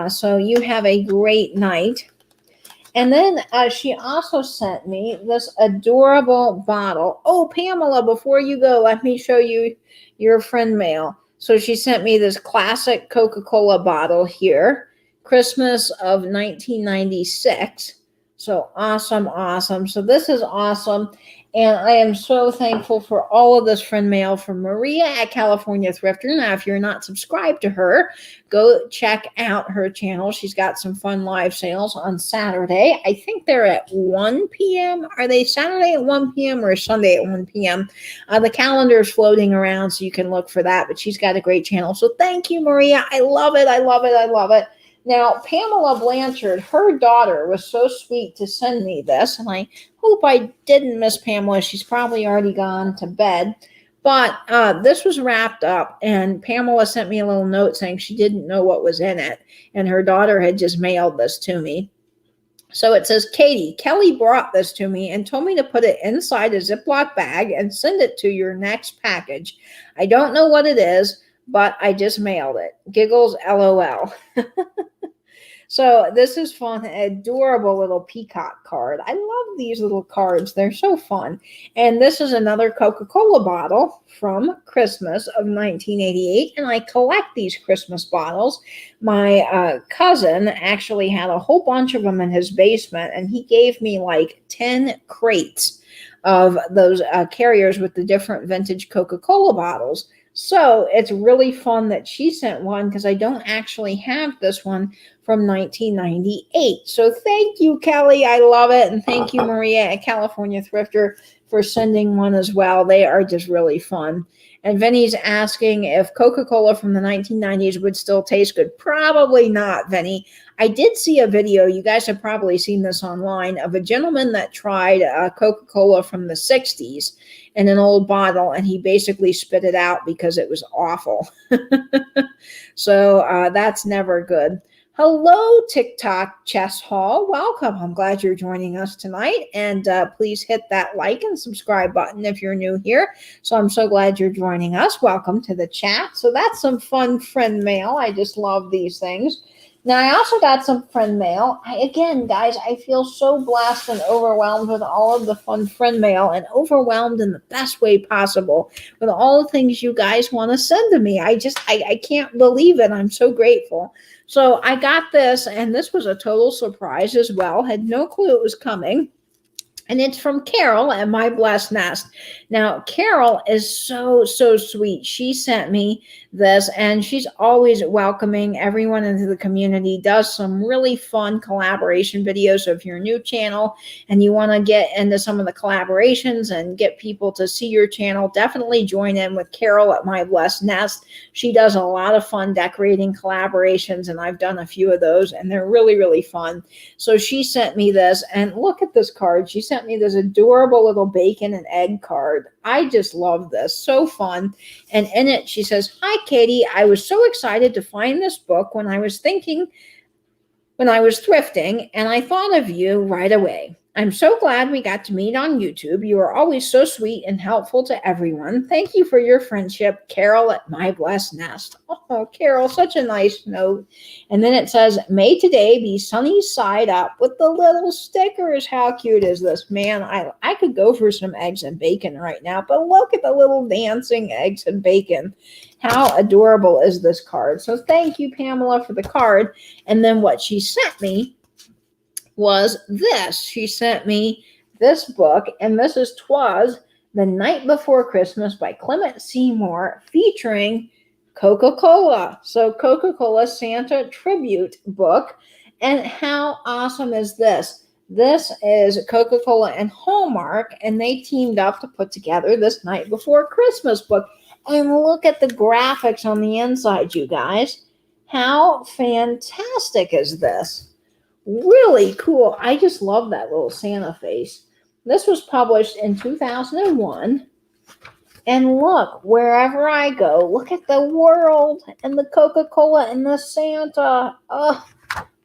So you have a great night. And then she also sent me this adorable bottle. Oh, Pamela, before you go, let me show you your friend mail. So she sent me this classic Coca-Cola bottle here, Christmas of 1996. So awesome, awesome. So this is awesome. And I am so thankful for all of this friend mail from Maria at California Thrifter. Now, if you're not subscribed to her, go check out her channel. She's got some fun live sales on Saturday. I think they're at 1 p.m. Are they Saturday at 1 p.m. or Sunday at 1 p.m.? The calendar is floating around, so you can look for that. But she's got a great channel. So thank you, Maria. I love it. I love it. I love it. Now, Pamela Blanchard, her daughter, was so sweet to send me this, and I hope I didn't miss Pamela. She's probably already gone to bed. But this was wrapped up, and Pamela sent me a little note saying she didn't know what was in it, and her daughter had just mailed this to me. So it says, Katie, Kelly brought this to me and told me to put it inside a Ziploc bag and send it to your next package. I don't know what it is, but I just mailed it. Giggles, LOL. So this is fun, adorable little peacock card. I love these little cards. They're so fun. And this is another Coca-Cola bottle from Christmas of 1988. And I collect these Christmas bottles. My cousin actually had a whole bunch of them in his basement, and he gave me like 10 crates of those carriers with the different vintage Coca-Cola bottles. So it's really fun that she sent one because I don't actually have this one from 1998. So thank you, Kelly. I love it. And thank you, Maria at California Thrifter, for sending one as well. They are just really fun. And Vinny's asking if Coca-Cola from the 1990s would still taste good. Probably not, Vinny. I did see a video, you guys have probably seen this online, of a gentleman that tried Coca-Cola from the 60s in an old bottle, and he basically spit it out because it was awful. So that's never good. Hello, TikTok Chess Hall. Welcome. I'm glad you're joining us tonight. And please hit that like and subscribe button if you're new here. So I'm so glad you're joining us. Welcome to the chat. So that's some fun friend mail. I just love these things. Now, I also got some friend mail. Again, guys, I feel so blessed and overwhelmed with all of the fun friend mail, and overwhelmed in the best way possible with all the things you guys want to send to me. I can't believe it. I'm so grateful. So I got this, and this was a total surprise as well. Had no clue it was coming. And it's from Carol at My Blessed Nest. Now, Carol is so sweet. She sent me this, and she's always welcoming everyone into the community, does some really fun collaboration videos. So if you're a new channel and you want to get into some of the collaborations and get people to see your channel, definitely join in with Carol at My Blessed Nest. She does a lot of fun decorating collaborations, and I've done a few of those, and they're really fun. So she sent me this, and look at this card. She sent me this adorable little bacon and egg card. I just love this. So fun. And in it, she says, "Hi, Katie. I was so excited to find this book when I was thrifting, and I thought of you right away. I'm so glad we got to meet on YouTube. You are always so sweet and helpful to everyone. Thank you for your friendship, Carol at My Blessed Nest. Oh, Carol, such a nice note. And then it says, may today be sunny side up with the little stickers. How cute is this? Man, I could go for some eggs and bacon right now, but look at the little dancing eggs and bacon. How adorable is this card? So thank you, Pamela, for the card. And then what she sent me was this. She sent me this book, and this is "'Twas the Night Before Christmas" by Clement Seymour, featuring Coca-Cola. So Coca-Cola Santa tribute book. And how awesome is this? This is Coca-Cola and Hallmark, and they teamed up to put together this Night Before Christmas book. And look at the graphics on the inside, you guys. How fantastic is this? Really cool. I just love that little Santa face. This was published in 2001. And look, wherever I go, look at the world and the Coca-Cola and the Santa. Oh,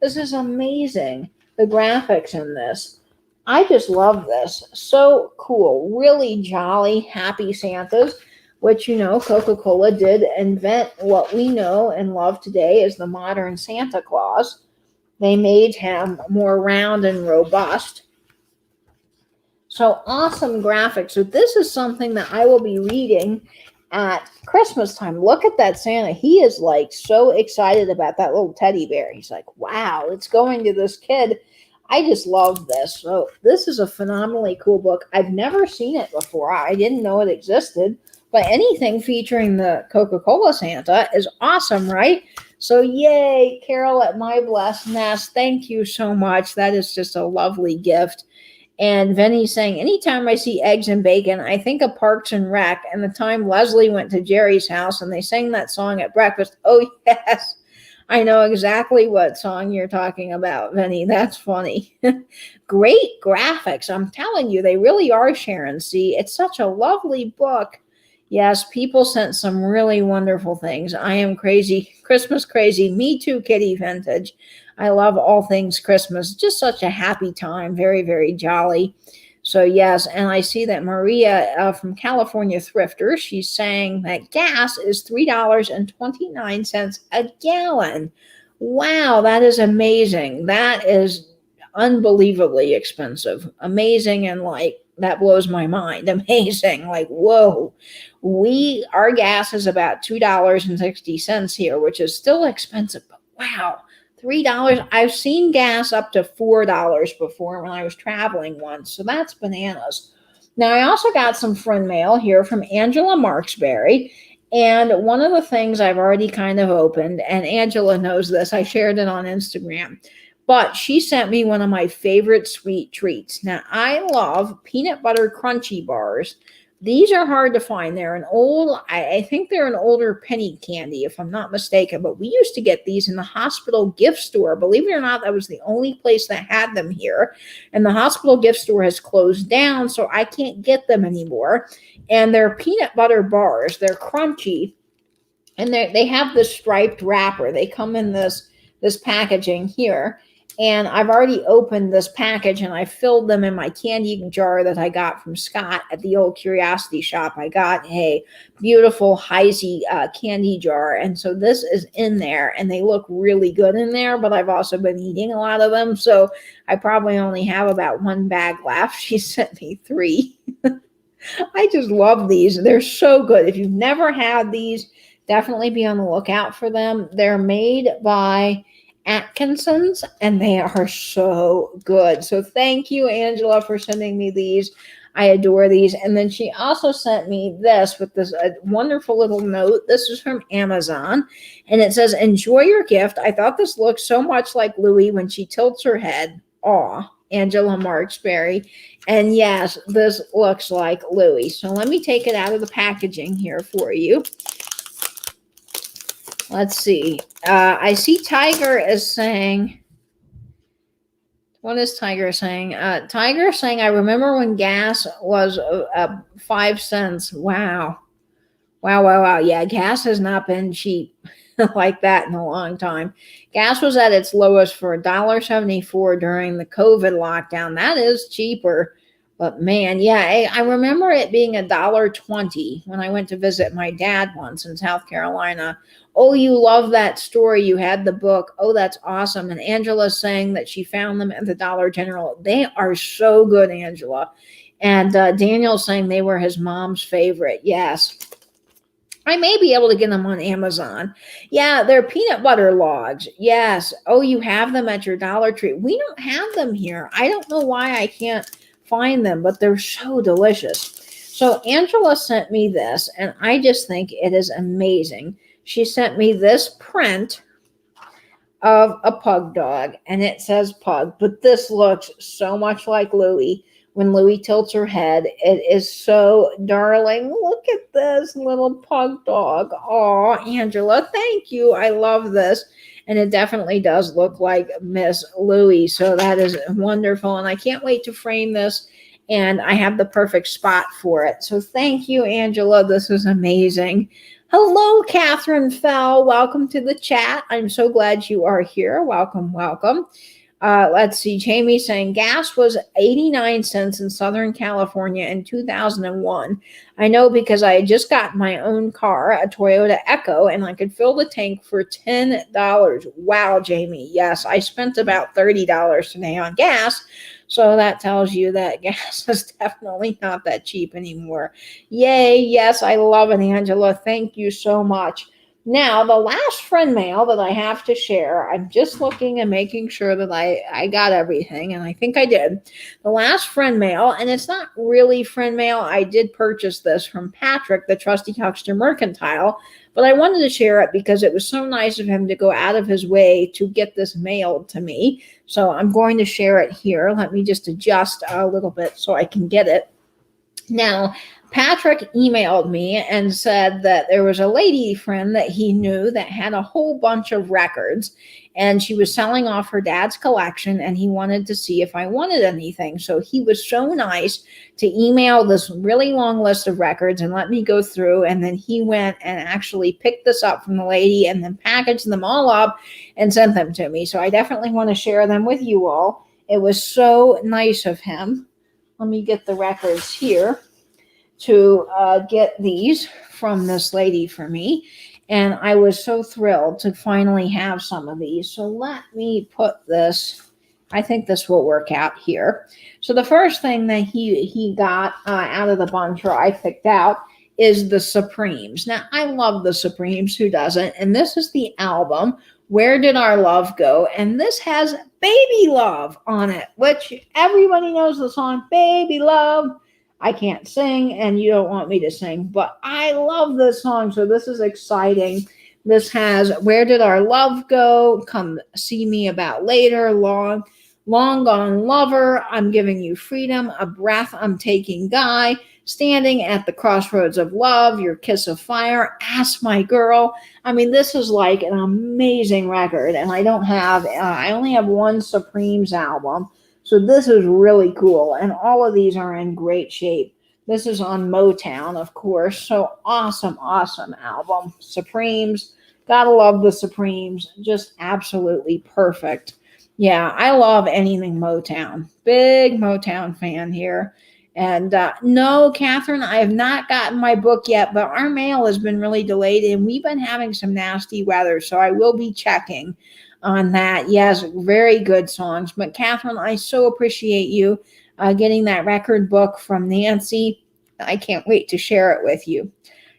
this is amazing. The graphics in this. I just love this. So cool. Really jolly, happy Santas, which, you know, Coca-Cola did invent what we know and love today as the modern Santa Claus. They made him more round and robust. So awesome graphics. So this is something that I will be reading at Christmas time. Look at that Santa. He is like so excited about that little teddy bear. He's like, wow, it's going to this kid. I just love this. So this is a phenomenally cool book. I've never seen it before. I didn't know it existed. But anything featuring the Coca-Cola Santa is awesome, right? So yay, Carol at My Blessed Nest. Thank you so much. That is just a lovely gift. And Vinny's saying, anytime I see eggs and bacon, I think of Parks and Rec and the time Leslie went to Jerry's house and they sang that song at breakfast. Oh, yes. I know exactly what song you're talking about, Vinny. That's funny. Great graphics. I'm telling you, they really are, Sharon. See, it's such a lovely book. Yes, people sent some really wonderful things. I am crazy, Christmas crazy. Me too, Kitty Vintage. I love all things Christmas. Just such a happy time. Very, very jolly. So yes, and I see that Maria from California Thrifter, she's saying that gas is $3.29 a gallon. Wow, that is amazing. That is unbelievably expensive. Amazing, and like, that blows my mind. Amazing. Like, whoa. Our gas is about $2.60 here, which is still expensive, but wow. $3. I've seen gas up to $4 before when I was traveling once. So that's bananas. Now, I also got some friend mail here from Angela Marksberry. And one of the things I've already kind of opened, and Angela knows this, I shared it on Instagram, but she sent me one of my favorite sweet treats. Now, I love peanut butter crunchy bars. These are hard to find. They're an old, I think they're an older penny candy, if I'm not mistaken. But we used to get these in the hospital gift store. Believe it or not, that was the only place that had them here. And the hospital gift store has closed down, so I can't get them anymore. And they're peanut butter bars. They're crunchy. And they have this striped wrapper. They come in this packaging here. And I've already opened this package and I filled them in my candy jar that I got from Scott at the old Curiosity Shop. I got a beautiful Heisey candy jar. And so this is in there and they look really good in there, but I've also been eating a lot of them. So I probably only have about one bag left. She sent me 3. I just love these. They're so good. If you've never had these, definitely be on the lookout for them. They're made by Atkinson's, and they are so good. So thank you, Angela, for sending me these. I adore these. And then she also sent me this with this wonderful little note. This is from Amazon, and it says, enjoy your gift. I thought this looked so much like Louie when she tilts her head. Aw, Angela Marksberry. And yes, this looks like Louie. So let me take it out of the packaging here for you. Let's see. I see Tiger is saying, what is Tiger saying? Tiger is saying, I remember when gas was 5 cents. Wow. Wow. Yeah, gas has not been cheap. like that in a long time. Gas was at its lowest for $1.74 during the COVID lockdown. That is cheaper. But man, yeah, I remember it being $1.20 when I went to visit my dad once in South Carolina. Oh, you love that story. You had the book. Oh, that's awesome. And Angela's saying that she found them at the Dollar General. They are so good, Angela. And Daniel's saying they were his mom's favorite. Yes. I may be able to get them on Amazon. Yeah, they're peanut butter logs. Yes. Oh, you have them at your Dollar Tree. We don't have them here. I don't know why I can't find them, but they're so delicious. So Angela sent me this, and I just think it is amazing. She sent me this print of a pug dog, and it says pug, but this looks so much like Louie. When Louie tilts her head, it is so darling. Look at this little pug dog. Oh, Angela, thank you. I love this. And it definitely does look like Miss Louie. So that is wonderful. And I can't wait to frame this. And I have the perfect spot for it. So thank you, Angela. This is amazing. Hello, Catherine Fell. Welcome to the chat. I'm so glad you are here. Welcome, welcome. Let's see. Jamie saying gas was 89 cents in Southern California in 2001. I know because I had just gotten my own car, a Toyota Echo, and I could fill the tank for $10. Wow, Jamie. Yes, I spent about $30 today on gas. So that tells you that gas is definitely not that cheap anymore. Yay. Yes, I love it, Angela. Thank you so much. Now, the last friend mail that I have to share, I'm just looking and making sure that I got everything, and I think I did. The last friend mail, and it's not really friend mail. I did purchase this from Patrick, the trusty huckster mercantile, but I wanted to share it because it was so nice of him to go out of his way to get this mailed to me. So I'm going to share it here. Let me just adjust a little bit so I can get it. Now, Patrick emailed me and said that there was a lady friend that he knew that had a whole bunch of records, and she was selling off her dad's collection, and he wanted to see if I wanted anything. So he was so nice to email this really long list of records and let me go through, and then he went and actually picked this up from the lady and then packaged them all up and sent them to me. So I definitely want to share them with you all. It was so nice of him. Let me get the records here to get these from this lady for me. And I was so thrilled to finally have some of these. So let me put this, I think this will work out here. So the first thing that he got out of the bunch, or I picked out, is the Supremes. Now, I love the Supremes. Who doesn't? And this is the album, Where Did Our Love Go? And this has Baby Love on it, which everybody knows the song Baby Love. I can't sing, and you don't want me to sing, but I love this song, so this is exciting. This has Where Did Our Love Go? Come See Me About Later, Long Gone Lover, I'm Giving You Freedom, A Breath I'm Taking Guy, Standing at the Crossroads of Love, Your Kiss of Fire, Ask My Girl. I mean, this is like an amazing record, and I only have one Supremes album. So this is really cool, and all of these are in great shape. This is on Motown, of course, so awesome, awesome album. Supremes, gotta love the Supremes, just absolutely perfect. Yeah, I love anything Motown. Big Motown fan here. And no, Catherine, I have not gotten my book yet, but our mail has been really delayed, and we've been having some nasty weather, so I will be checking on that. Yes, very good songs. But Catherine, I so appreciate you getting that record book from Nancy. I can't wait to share it with you.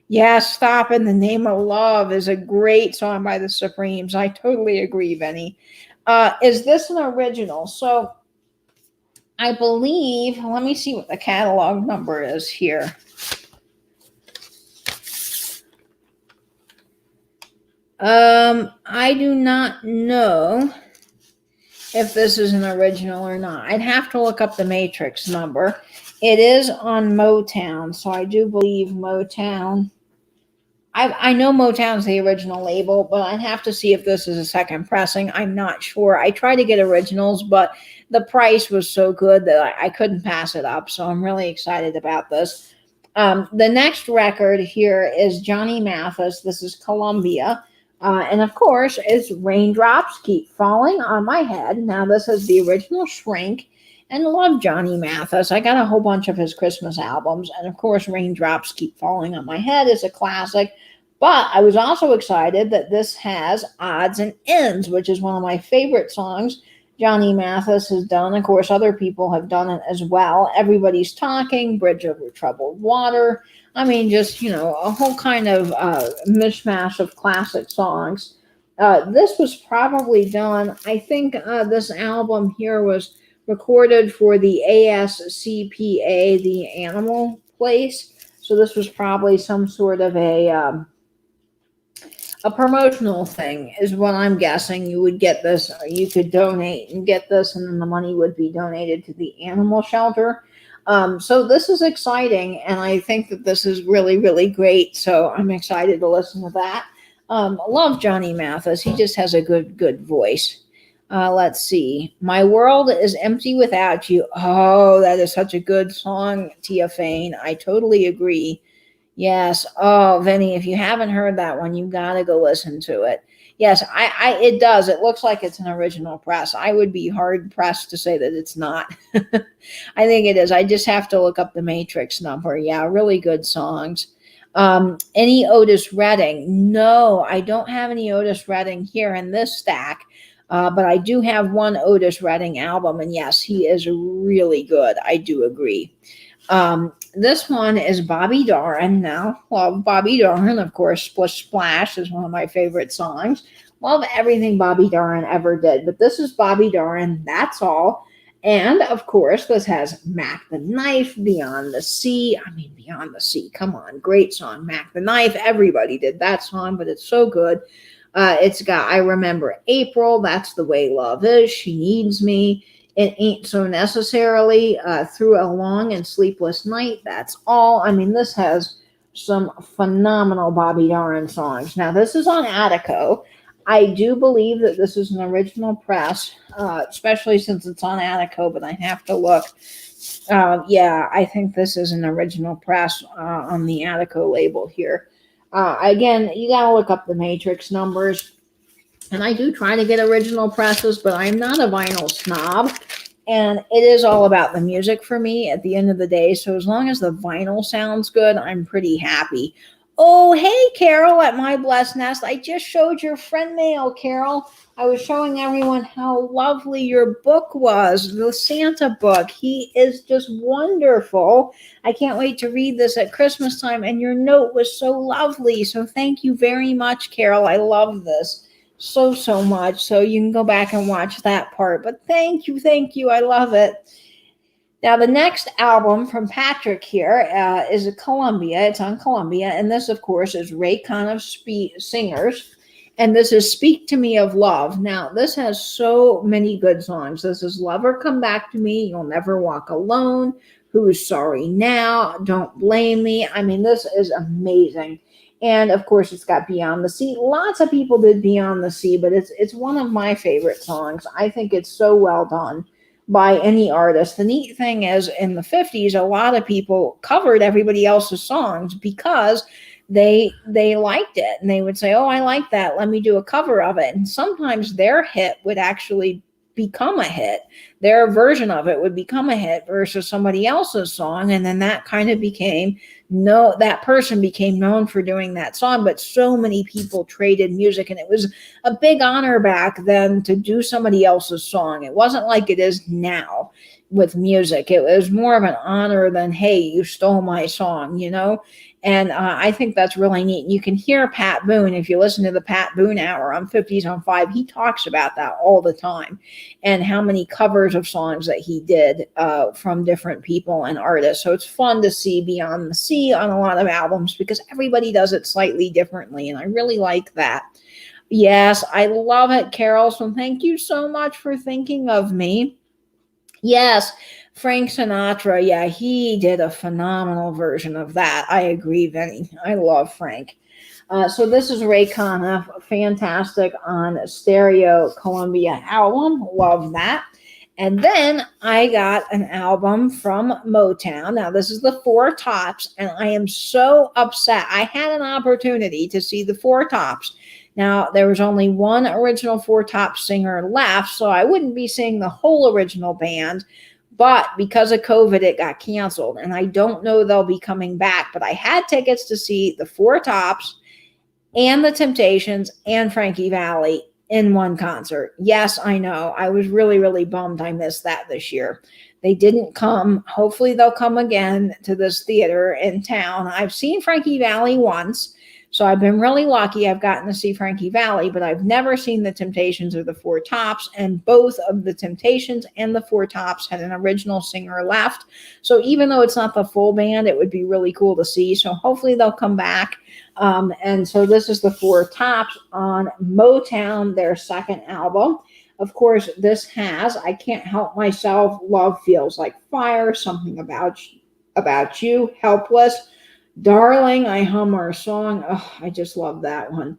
Yes, Stop in the Name of Love is a great song by the Supremes. I totally agree, Benny. Is this an original? So I believe, let me see what the catalog number is here. I do not know if this is an original or not. I'd have to look up the matrix number. It is on Motown, so I do believe Motown. I know Motown's the original label, but I'd have to see if this is a second pressing. I'm not sure. I tried to get originals, but the price was so good that I couldn't pass it up, so I'm really excited about this. The next record here is Johnny Mathis. This is Columbia. And of course, it's Raindrops Keep Falling on My Head. Now, this is the original Shrink, and I love Johnny Mathis. I got a whole bunch of his Christmas albums. And of course, Raindrops Keep Falling on My Head is a classic. But I was also excited that this has Odds and Ends, which is one of my favorite songs Johnny Mathis has done. Of course, other people have done it as well. Everybody's Talking, Bridge Over Troubled Water. I mean, just, a whole kind of mishmash of classic songs. This was probably done, I think this album here was recorded for the ASCPA, the Animal Place. So this was probably some sort of a promotional thing is what I'm guessing. You would get this, you could donate and get this, and then the money would be donated to the animal shelter. So this is exciting, and I think that this is really, really great. So I'm excited to listen to that. Love Johnny Mathis. He just has a good voice. Let's see. My World is Empty Without You. Oh, that is such a good song, Tia Fane. I totally agree. Yes. Oh, Vinny, if you haven't heard that one, you got to go listen to it. Yes, it does. It looks like it's an original press. I would be hard pressed to say that it's not. I think it is. I just have to look up the Matrix number. Yeah, really good songs. Any Otis Redding? No, I don't have any Otis Redding here in this stack. But I do have one Otis Redding album, and yes, he is really good. I do agree. This one is Bobby Darin. Now, love Bobby Darin. Of course, Splish Splash is one of my favorite songs. Love everything Bobby Darin ever did. But this is Bobby Darin, That's All. And, of course, this has Mac the Knife, Beyond the Sea. I mean, Beyond the Sea. Come on. Great song. Mac the Knife. Everybody did that song, but it's so good. It's got I Remember April. That's the Way Love Is. She Needs Me. It Ain't So Necessarily, Through a Long and Sleepless Night, That's All. I mean, this has some phenomenal Bobby Darin songs. Now, this is on Attico. I do believe that this is an original press, especially since it's on Attico, but I have to look. Yeah, I think this is an original press on the Attico label here. Again, you got to look up the Matrix numbers. And I do try to get original presses, but I'm not a vinyl snob. And it is all about the music for me at the end of the day. So as long as the vinyl sounds good, I'm pretty happy. Oh, hey, Carol at My Blessed Nest. I just showed your friend mail, Carol. I was showing everyone how lovely your book was, the Santa book. He is just wonderful. I can't wait to read this at Christmas time. And your note was so lovely. So thank you very much, Carol. I love this so much. So you can go back and watch that part. But thank you. I love it. Now, the next album from Patrick here is a Columbia. It's on Columbia. And this, of course, is Ray Conniff Singers. And this is Speak to Me of Love. Now, this has so many good songs. This is Lover Come Back to Me, You'll Never Walk Alone, Who's Sorry Now, Don't Blame Me. I mean, this is amazing. And, of course, it's got Beyond the Sea. Lots of people did Beyond the Sea, but it's one of my favorite songs. I think it's so well done by any artist. The neat thing is, in the 50s, a lot of people covered everybody else's songs because they liked it. And they would say, oh, I like that. Let me do a cover of it. And sometimes their hit would actually become a hit. Their version of it would become a hit versus somebody else's song. And then that kind of that person became known for doing that song. But so many people traded music, and it was a big honor back then to do somebody else's song. It wasn't like it is now with music. It was more of an honor than, hey, you stole my song, And I think that's really neat. You can hear Pat Boone, if you listen to the Pat Boone Hour on 50s on 5, he talks about that all the time and how many covers of songs that he did from different people and artists. So it's fun to see Beyond the Sea on a lot of albums because everybody does it slightly differently, and I really like that. Yes, I love it, Carol. So thank you so much for thinking of me. Yes, Frank Sinatra. Yeah, he did a phenomenal version of that. I agree, Vinny. I love Frank. So this is Ray Conniff, fantastic on stereo Columbia album. Love that. And then I got an album from Motown. Now, this is the Four Tops, and I am so upset. I had an opportunity to see the Four Tops Now, there was only one original Four Top singer left, so I wouldn't be seeing the whole original band. But because of COVID, it got canceled. And I don't know they'll be coming back. But I had tickets to see the Four Tops and the Temptations and Frankie Valli in one concert. Yes, I know. I was really, really bummed I missed that this year. They didn't come. Hopefully they'll come again to this theater in town. I've seen Frankie Valli once, so I've been really lucky. I've gotten to see Frankie Valli, but I've never seen the Temptations or the Four Tops, and both of the Temptations and the Four Tops had an original singer left. So even though it's not the full band, it would be really cool to see. So hopefully they'll come back. And so this is the Four Tops on Motown, their second album. Of course, this has I Can't Help Myself, Love Feels Like Fire, Something About You, Helpless, Darling, I Hum Our Song. Oh, I just love that one.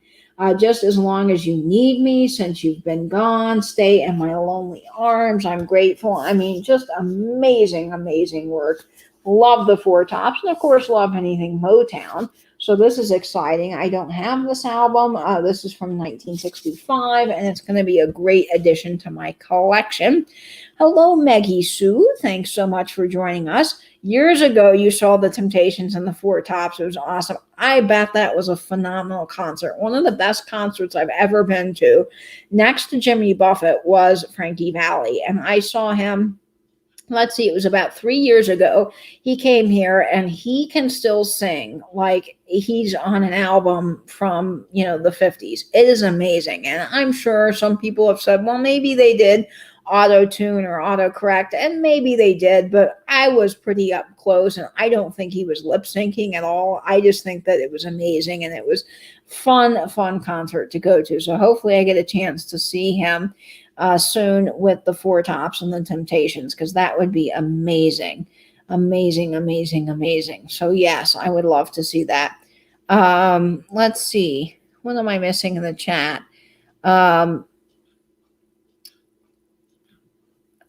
Just As Long As You Need Me, Since You've Been Gone, Stay in My Lonely Arms, I'm Grateful. I mean, just amazing, amazing work. Love the Four Tops, and of course, love anything Motown. So this is exciting. I don't have this album. This is from 1965, and it's going to be a great addition to my collection. Hello, Maggie Sue. Thanks so much for joining us. Years ago, you saw the Temptations and the Four Tops. It was awesome. I bet that was a phenomenal concert. One of the best concerts I've ever been to. Next to Jimmy Buffett was Frankie Valli, and I saw him. Let's see, it was about 3 years ago. He came here and he can still sing like he's on an album from, the 50s. It is amazing. And I'm sure some people have said, well, maybe they did auto-tune or autocorrect, and maybe they did, but I was pretty up close and I don't think he was lip syncing at all. I just think that it was amazing and it was fun concert to go to. So hopefully I get a chance to see him soon with the Four Tops and the Temptations, because that would be amazing. So yes, I would love to see that. Let's see. What am I missing in the chat?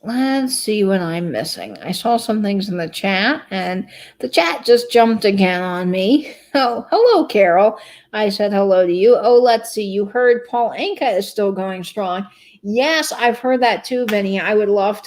Let's see what I'm missing. I saw some things in the chat, and the chat just jumped again on me. Oh, hello, Carol. I said hello to you. Oh, let's see. You heard Paul Anka is still going strong. Yes, I've heard that too, Vinny. I'd love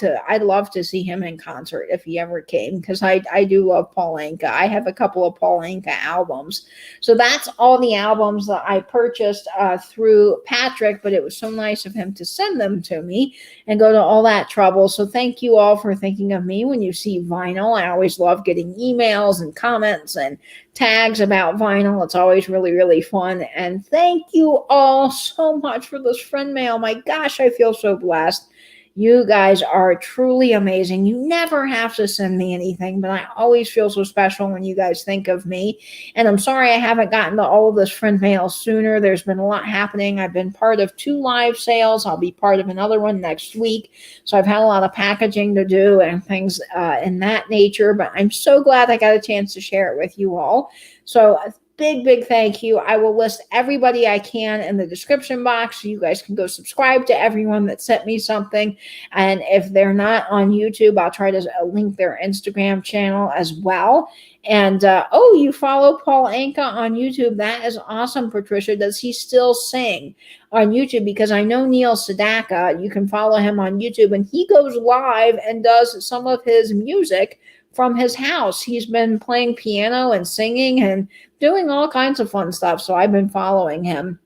to see him in concert if he ever came, because I do love Paul Anka. I have a couple of Paul Anka albums. So that's all the albums that I purchased through Patrick, but it was so nice of him to send them to me and go to all that trouble. So thank you all for thinking of me when you see vinyl. I always love getting emails and comments and tags about vinyl. It's always really, really fun. And thank you all so much for this friend mail. My gosh, I feel so blessed. You guys are truly amazing. You never have to send me anything, but I always feel so special when you guys think of me. And I'm sorry I haven't gotten to all of this friend mail sooner. There's been a lot happening. I've been part of 2 live sales. I'll be part of another one next week. So I've had a lot of packaging to do and things in that nature, but I'm so glad I got a chance to share it with you all. So big thank you. I will list everybody I can in the description box, so you guys can go subscribe to everyone that sent me something. And if they're not on YouTube, I'll try to link their Instagram channel as well. And you follow Paul Anka on YouTube. That is awesome, Patricia. Does he still sing on YouTube? Because I know Neil Sedaka, you can follow him on YouTube, and he goes live and does some of his music from his house. He's been playing piano and singing and doing all kinds of fun stuff. So I've been following him.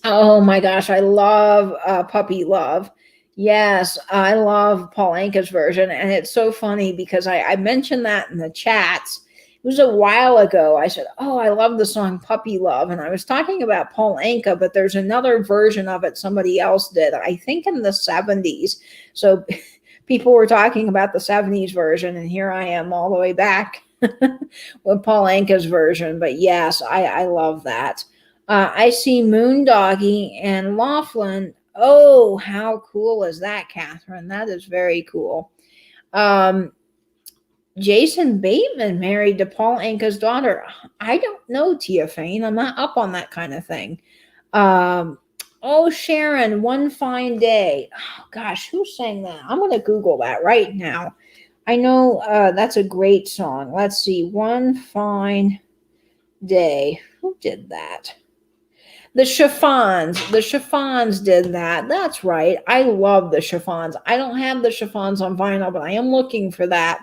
Oh my gosh, I love Puppy Love. Yes, I love Paul Anka's version. And it's so funny because I mentioned that in the chats. It was a while ago. I said, oh, I love the song Puppy Love. And I was talking about Paul Anka, but there's another version of it somebody else did, I think in the 70s. So people were talking about the 70s version, and here I am all the way back with Paul Anka's version. But yes, I love that. I see Moondoggy and Laughlin. Oh, how cool is that, Catherine? That is very cool. Jason Bateman married to Paul Anka's daughter. I don't know, Tia Fane. I'm not up on that kind of thing. Oh, Sharon, One Fine Day. Oh, gosh, who sang that? I'm going to Google that right now. I know that's a great song. Let's see. One Fine Day. Who did that? The chiffons did that. That's right. I love the chiffons. I don't have the chiffons on vinyl, but I am looking for that.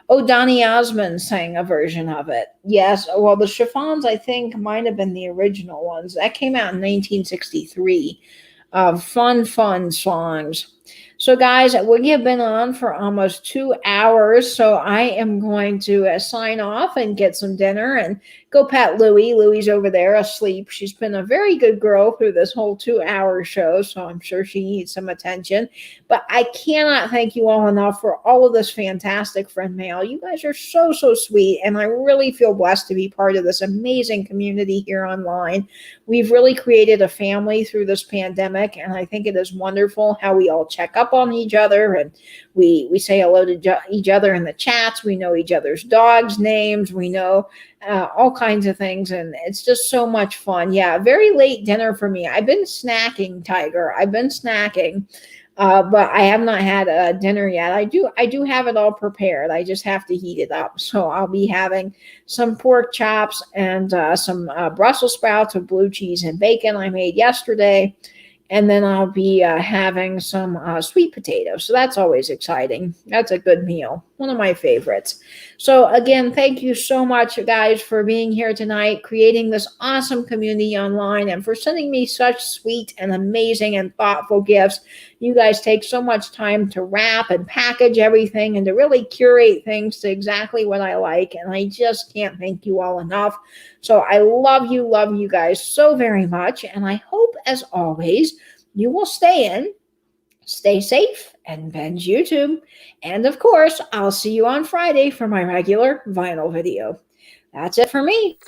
Oh, Donny Osmond sang a version of it. Yes. Well, the chiffons, I think, might have been the original ones. That came out in 1963. Fun songs. So, guys, we have been on for almost 2 hours. So, I am going to sign off and get some dinner and go pet Louie. Louie's over there asleep. She's been a very good girl through this whole 2 hour show. So, I'm sure she needs some attention. But I cannot thank you all enough for all of this fantastic friend mail. You guys are so sweet. And I really feel blessed to be part of this amazing community here online. We've really created a family through this pandemic, and I think it is wonderful how we all check up on each other, and we say hello to each other in the chats. We know each other's dogs' names. We know all kinds of things, and it's just so much fun. Yeah, very late dinner for me. I've been snacking, Tiger. I've been snacking. But I have not had a dinner yet. I do have it all prepared. I just have to heat it up. So I'll be having some pork chops and some Brussels sprouts with blue cheese and bacon I made yesterday. And then I'll be having some sweet potatoes. So that's always exciting. That's a good meal. One of my favorites. So again, thank you so much, guys, for being here tonight, creating this awesome community online, and for sending me such sweet and amazing and thoughtful gifts. You guys take so much time to wrap and package everything and to really curate things to exactly what I like. And I just can't thank you all enough. So I love you guys so very much. And I hope, as always, you will stay in, stay safe, and binge YouTube. And of course, I'll see you on Friday for my regular vinyl video. That's it for me.